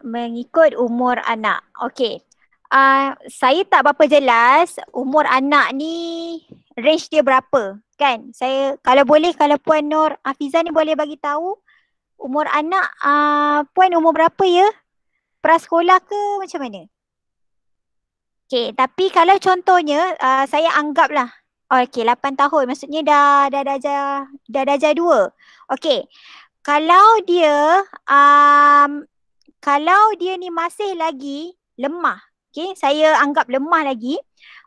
mengikut umur anak. Okey. Saya tak berapa jelas umur anak ni range dia berapa, kan? Saya kalau Puan Nur Hafizah ni boleh bagi tahu umur anak puan umur berapa ya? Prasekolah ke macam mana? Okey, tapi kalau contohnya saya anggaplah okey 8 tahun, maksudnya dah darjah 2. Okey. Kalau dia ni masih lagi lemah, okey, saya anggap lemah lagi.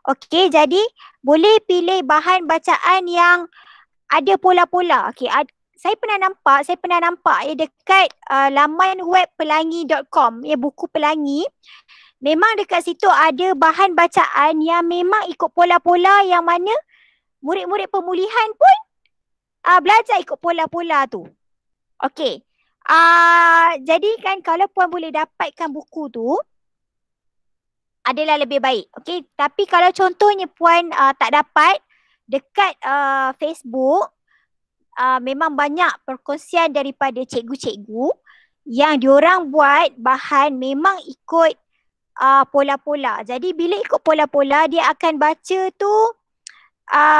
Okey, jadi boleh pilih bahan bacaan yang ada pola-pola. Okey, saya pernah nampak ya dekat laman web pelangi.com, ya, buku pelangi. Memang dekat situ ada bahan bacaan yang memang ikut pola-pola yang mana murid-murid pemulihan pun belajar ikut pola-pola tu. Okey. Jadi kan kalau puan boleh dapatkan buku tu adalah lebih baik. Okey, tapi kalau contohnya puan tak dapat dekat Facebook, memang banyak perkongsian daripada cikgu-cikgu yang diorang buat bahan memang ikut pola-pola. Jadi bila ikut pola-pola dia akan baca tu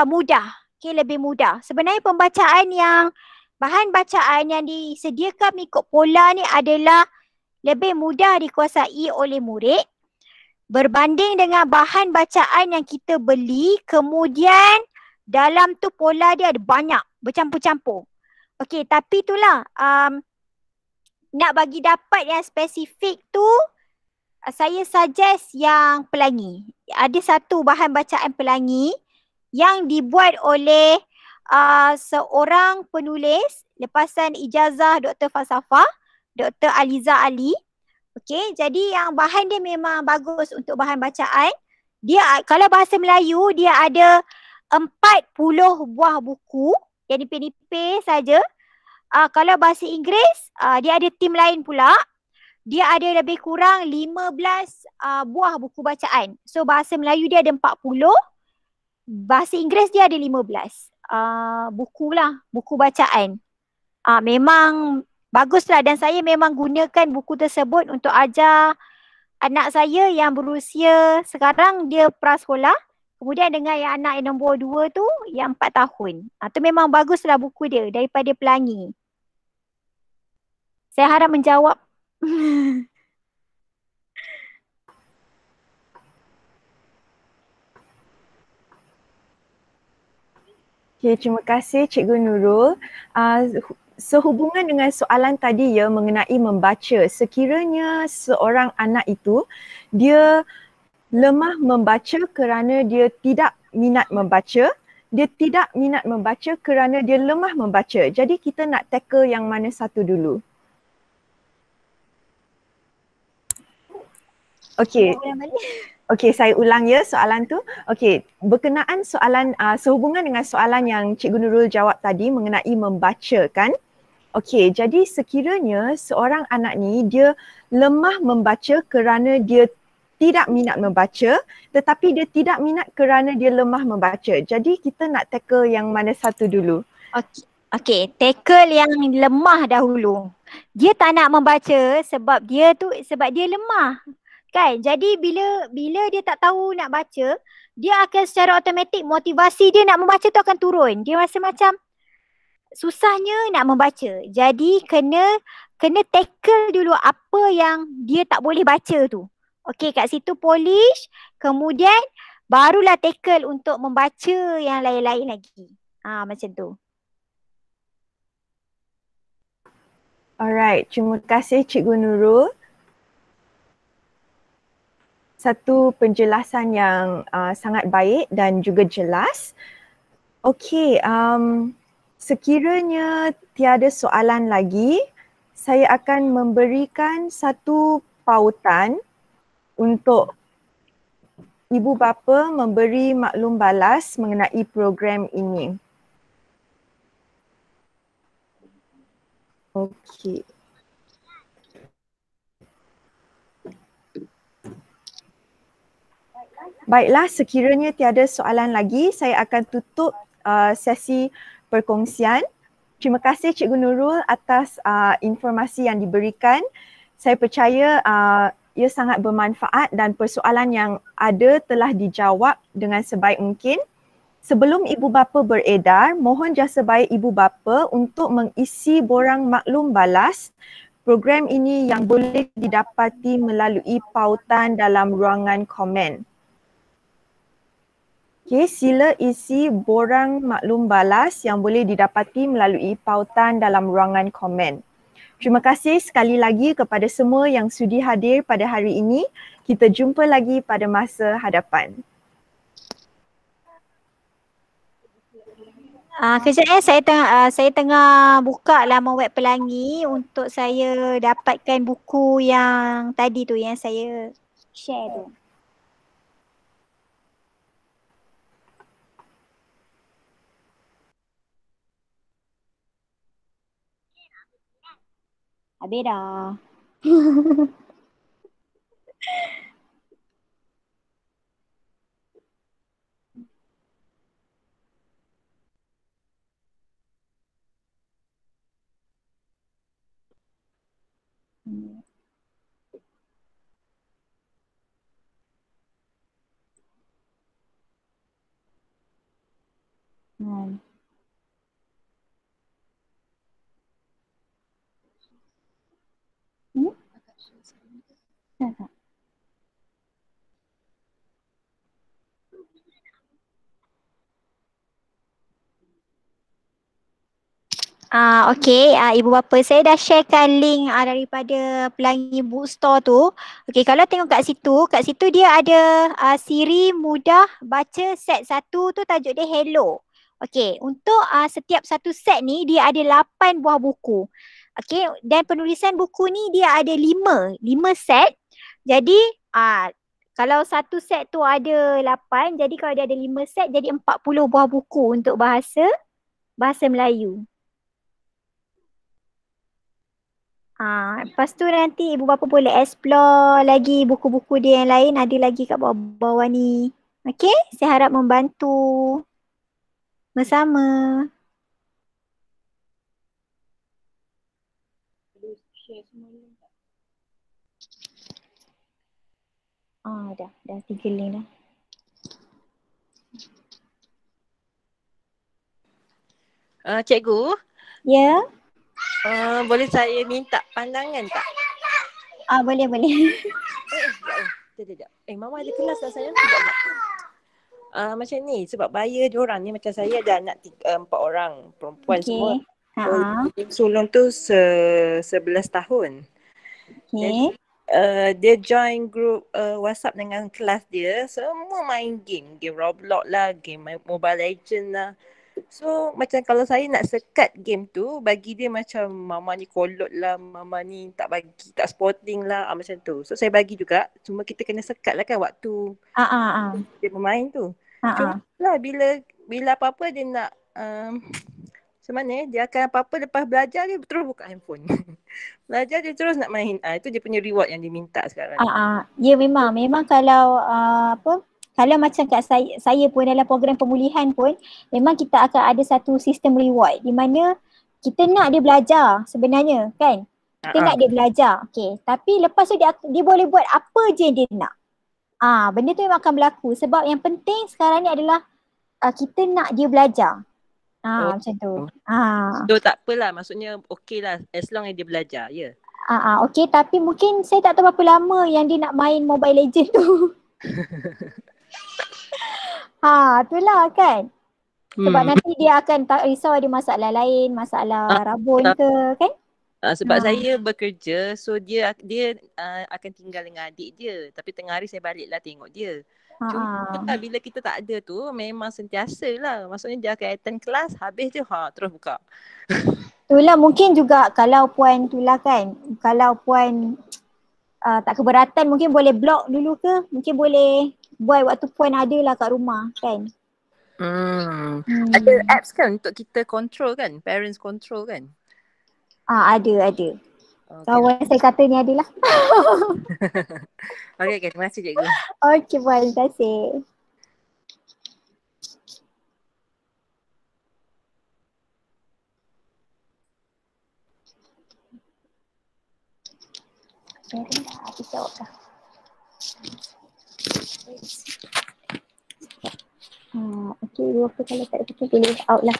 mudah. Okey, lebih mudah. Sebenarnya bahan bacaan yang disediakan ikut pola ni adalah lebih mudah dikuasai oleh murid berbanding dengan bahan bacaan yang kita beli kemudian dalam tu pola dia ada banyak, bercampur-campur. Okey, tapi itulah nak bagi dapat yang spesifik tu saya suggest yang pelangi. Ada satu bahan bacaan pelangi yang dibuat oleh seorang penulis lepasan ijazah Dr. Falsafah, Dr. Aliza Ali. Okey, jadi yang bahan dia memang bagus untuk bahan bacaan. Dia kalau bahasa Melayu dia ada 40 buah buku yang nipis-nipis saja. Kalau bahasa Inggeris, dia ada tim lain pula. Dia ada lebih kurang 15 buah buku bacaan. So bahasa Melayu dia ada 40, bahasa Inggeris dia ada 15 buku lah, buku bacaan. Memang baguslah dan saya memang gunakan buku tersebut untuk ajar anak saya yang berusia sekarang dia prasekolah. Kemudian dengan yang anak yang nombor 2 tu yang 4 tahun. Tu memang baguslah buku dia daripada Pelangi. Saya harap menjawab. Okay, terima kasih Cikgu Nurul. Sehubungan dengan soalan tadi ya mengenai membaca, sekiranya seorang anak itu dia lemah membaca kerana dia tidak minat membaca, dia tidak minat membaca kerana dia lemah membaca. Jadi kita nak tackle yang mana satu dulu? Okey. Okey, saya ulang ya soalan tu. Okey, berkenaan soalan sehubungan dengan soalan yang Cikgu Nurul jawab tadi mengenai membaca kan. Okey, jadi sekiranya seorang anak ni dia lemah membaca kerana dia tidak minat membaca, tetapi dia tidak minat kerana dia lemah membaca. Jadi kita nak tackle yang mana satu dulu? Okey, tackle yang lemah dahulu. Dia tak nak membaca sebab dia lemah. Kan? Jadi bila dia tak tahu nak baca, dia akan secara automatik motivasi dia nak membaca tu akan turun. Dia rasa macam susahnya nak membaca. Jadi kena tackle dulu apa yang dia tak boleh baca tu. Okey, kat situ polish, kemudian barulah tackle untuk membaca yang lain-lain lagi. Macam tu. Alright, terima kasih Cikgu Nurul. Satu penjelasan yang sangat baik dan juga jelas. Okey, sekiranya tiada soalan lagi, saya akan memberikan satu pautan untuk ibu bapa memberi maklum balas mengenai program ini. Okey. Baiklah, sekiranya tiada soalan lagi, saya akan tutup sesi perkongsian. Terima kasih Cikgu Nurul atas informasi yang diberikan. Saya percaya ia sangat bermanfaat dan persoalan yang ada telah dijawab dengan sebaik mungkin. Sebelum ibu bapa beredar, mohon jasa baik ibu bapa untuk mengisi borang maklum balas program ini yang boleh didapati melalui pautan dalam ruangan komen. Okey, sila isi borang maklum balas yang boleh didapati melalui pautan dalam ruangan komen. Terima kasih sekali lagi kepada semua yang sudi hadir pada hari ini. Kita jumpa lagi pada masa hadapan. Kejap saya tengah buka laman web Pelangi untuk saya dapatkan buku yang tadi tu yang saya share tu. Habis dah. Okey, ibu bapa saya dah sharekan link daripada Pelangi Bookstore tu. Okey, kalau tengok kat situ dia ada siri mudah baca set 1 tu tajuk dia Hello. Okey, untuk setiap satu set ni dia ada 8 buah buku. Okey, dan penulisan buku ni dia ada 5 set. Jadi Kalau satu set tu ada 8, jadi kalau dia ada 5 set jadi 40 buah buku untuk bahasa Melayu. Lepas tu nanti ibu bapa boleh explore lagi buku-buku dia yang lain, ada lagi kat bawah-bawah ni. Okey, saya harap membantu bersama. Dah 3 link dah. Cikgu, Ya, boleh saya minta pandangan tak? boleh. Sekejap. Mama ada kelas dah sayang. Sekejap. Macam ni, sebab buyer diorang ni macam saya ada anak 4 orang, perempuan semua. Okey. Sulung tu 11 tahun. Jadi Okey. dia join group WhatsApp dengan kelas dia, semua main game Roblox lah, game Mobile Legends lah. So macam kalau saya nak sekat game tu, bagi dia macam mama ni kolot lah, mama ni tak sporting lah, macam tu. So saya bagi juga, cuma kita kena sekat lah kan waktu dia bermain tu. Cuma lah bila apa-apa dia nak macam mana dia akan apa-apa lepas belajar dia terus buka handphone. Belajar dia terus nak main. Itu dia punya reward yang diminta sekarang. Ya memang kalau kalau macam kat saya pun dalam program pemulihan pun memang kita akan ada satu sistem reward di mana kita nak dia belajar sebenarnya kan. Kita nak dia belajar. Okey, tapi lepas tu dia boleh buat apa je dia nak. Benda tu memang akan berlaku sebab yang penting sekarang ni adalah kita nak dia belajar. Macam tu. So tak apalah, maksudnya okey lah as long as dia belajar, ya. Okey, tapi mungkin saya tak tahu berapa lama yang dia nak main Mobile Legends tu. Itulah kan. Sebab nanti dia akan tak risau ada masalah lain, masalah rabun ke kan? Sebab saya bekerja, so dia akan tinggal dengan adik dia. Tapi tengah hari saya baliklah tengok dia. Cuma bila kita tak ada tu memang sentiasa lah. Maksudnya dia akan attend kelas, habis je terus buka. Itulah mungkin juga kalau puan itulah kan. Kalau puan tak keberatan mungkin boleh block dulu ke. Mungkin boleh buat waktu puan ada lah kat rumah kan. Ada apps kan untuk kita control kan? Parents control kan? Ada. Kawan saya kata ni adalah. Okay, terima kasih cikgu. Okey puan, terima kasih. Habis jawab dah. Okey, apa kalau tak ada fikir pilih out lah.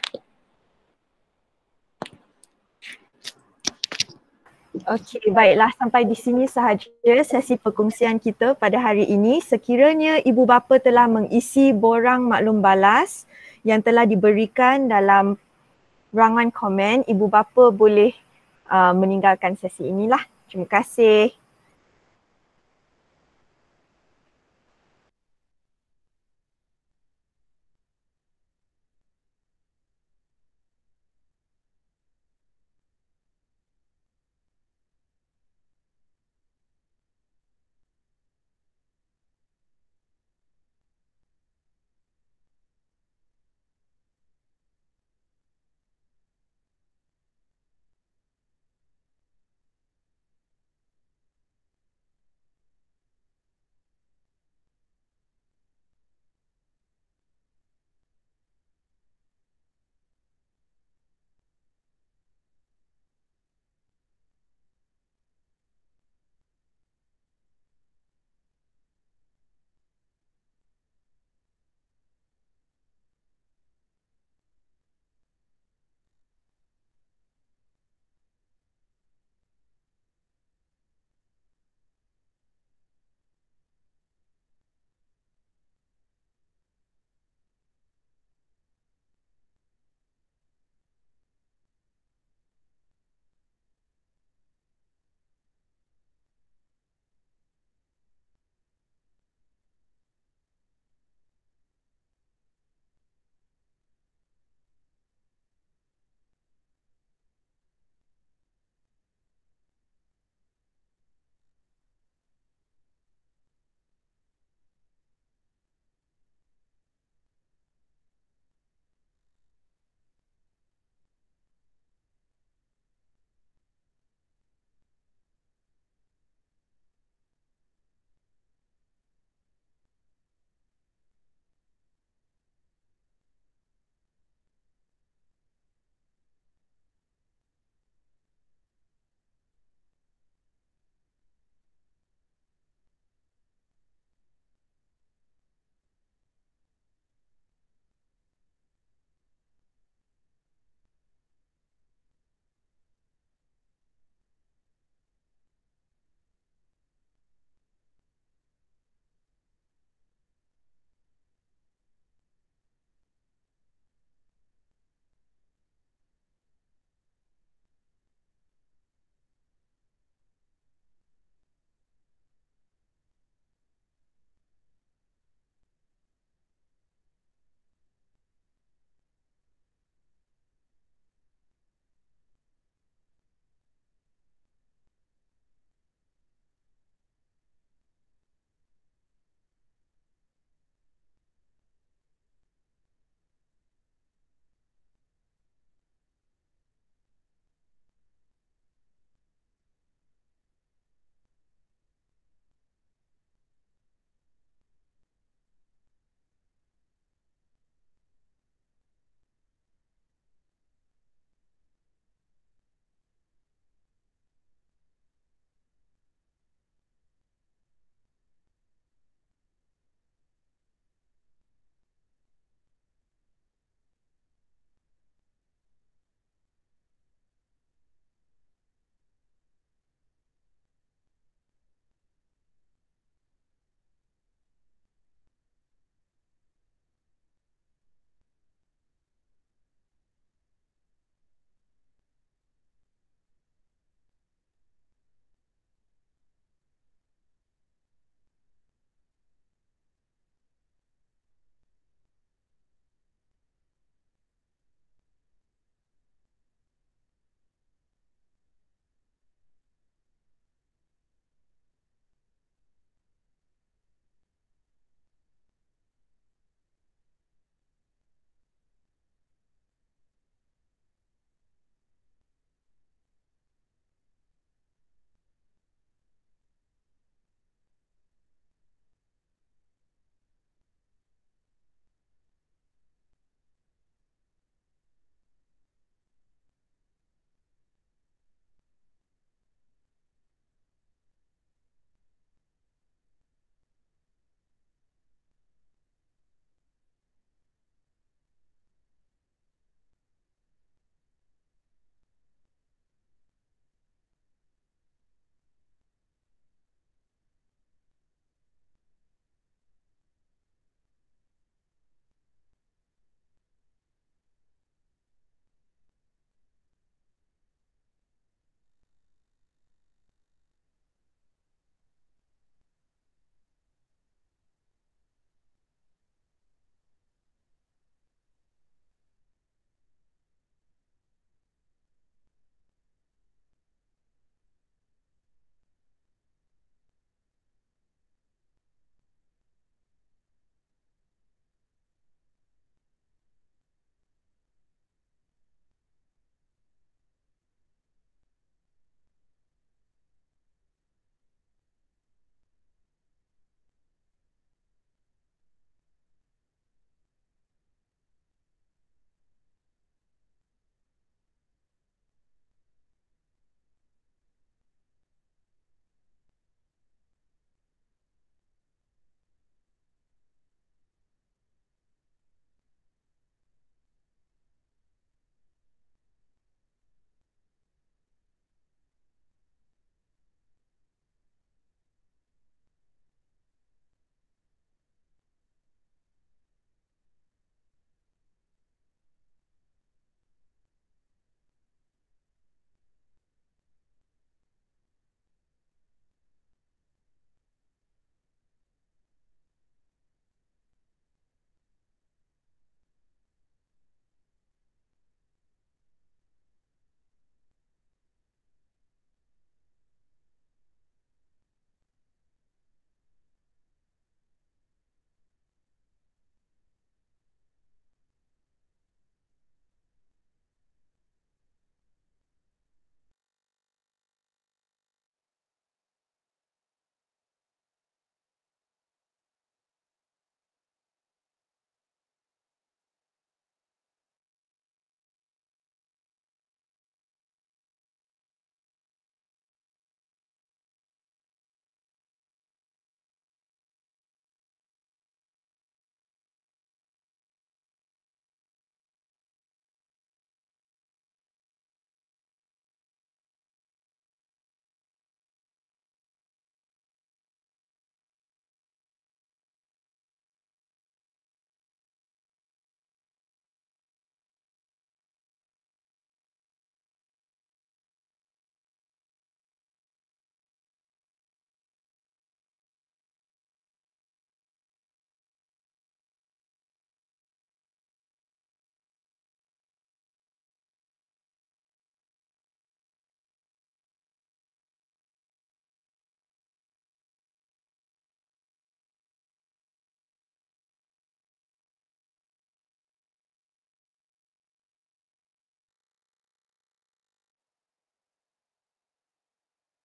Okey, baiklah, sampai di sini sahaja sesi perkongsian kita pada hari ini. Sekiranya ibu bapa telah mengisi borang maklum balas yang telah diberikan dalam ruangan komen, ibu bapa boleh meninggalkan sesi inilah. Terima kasih.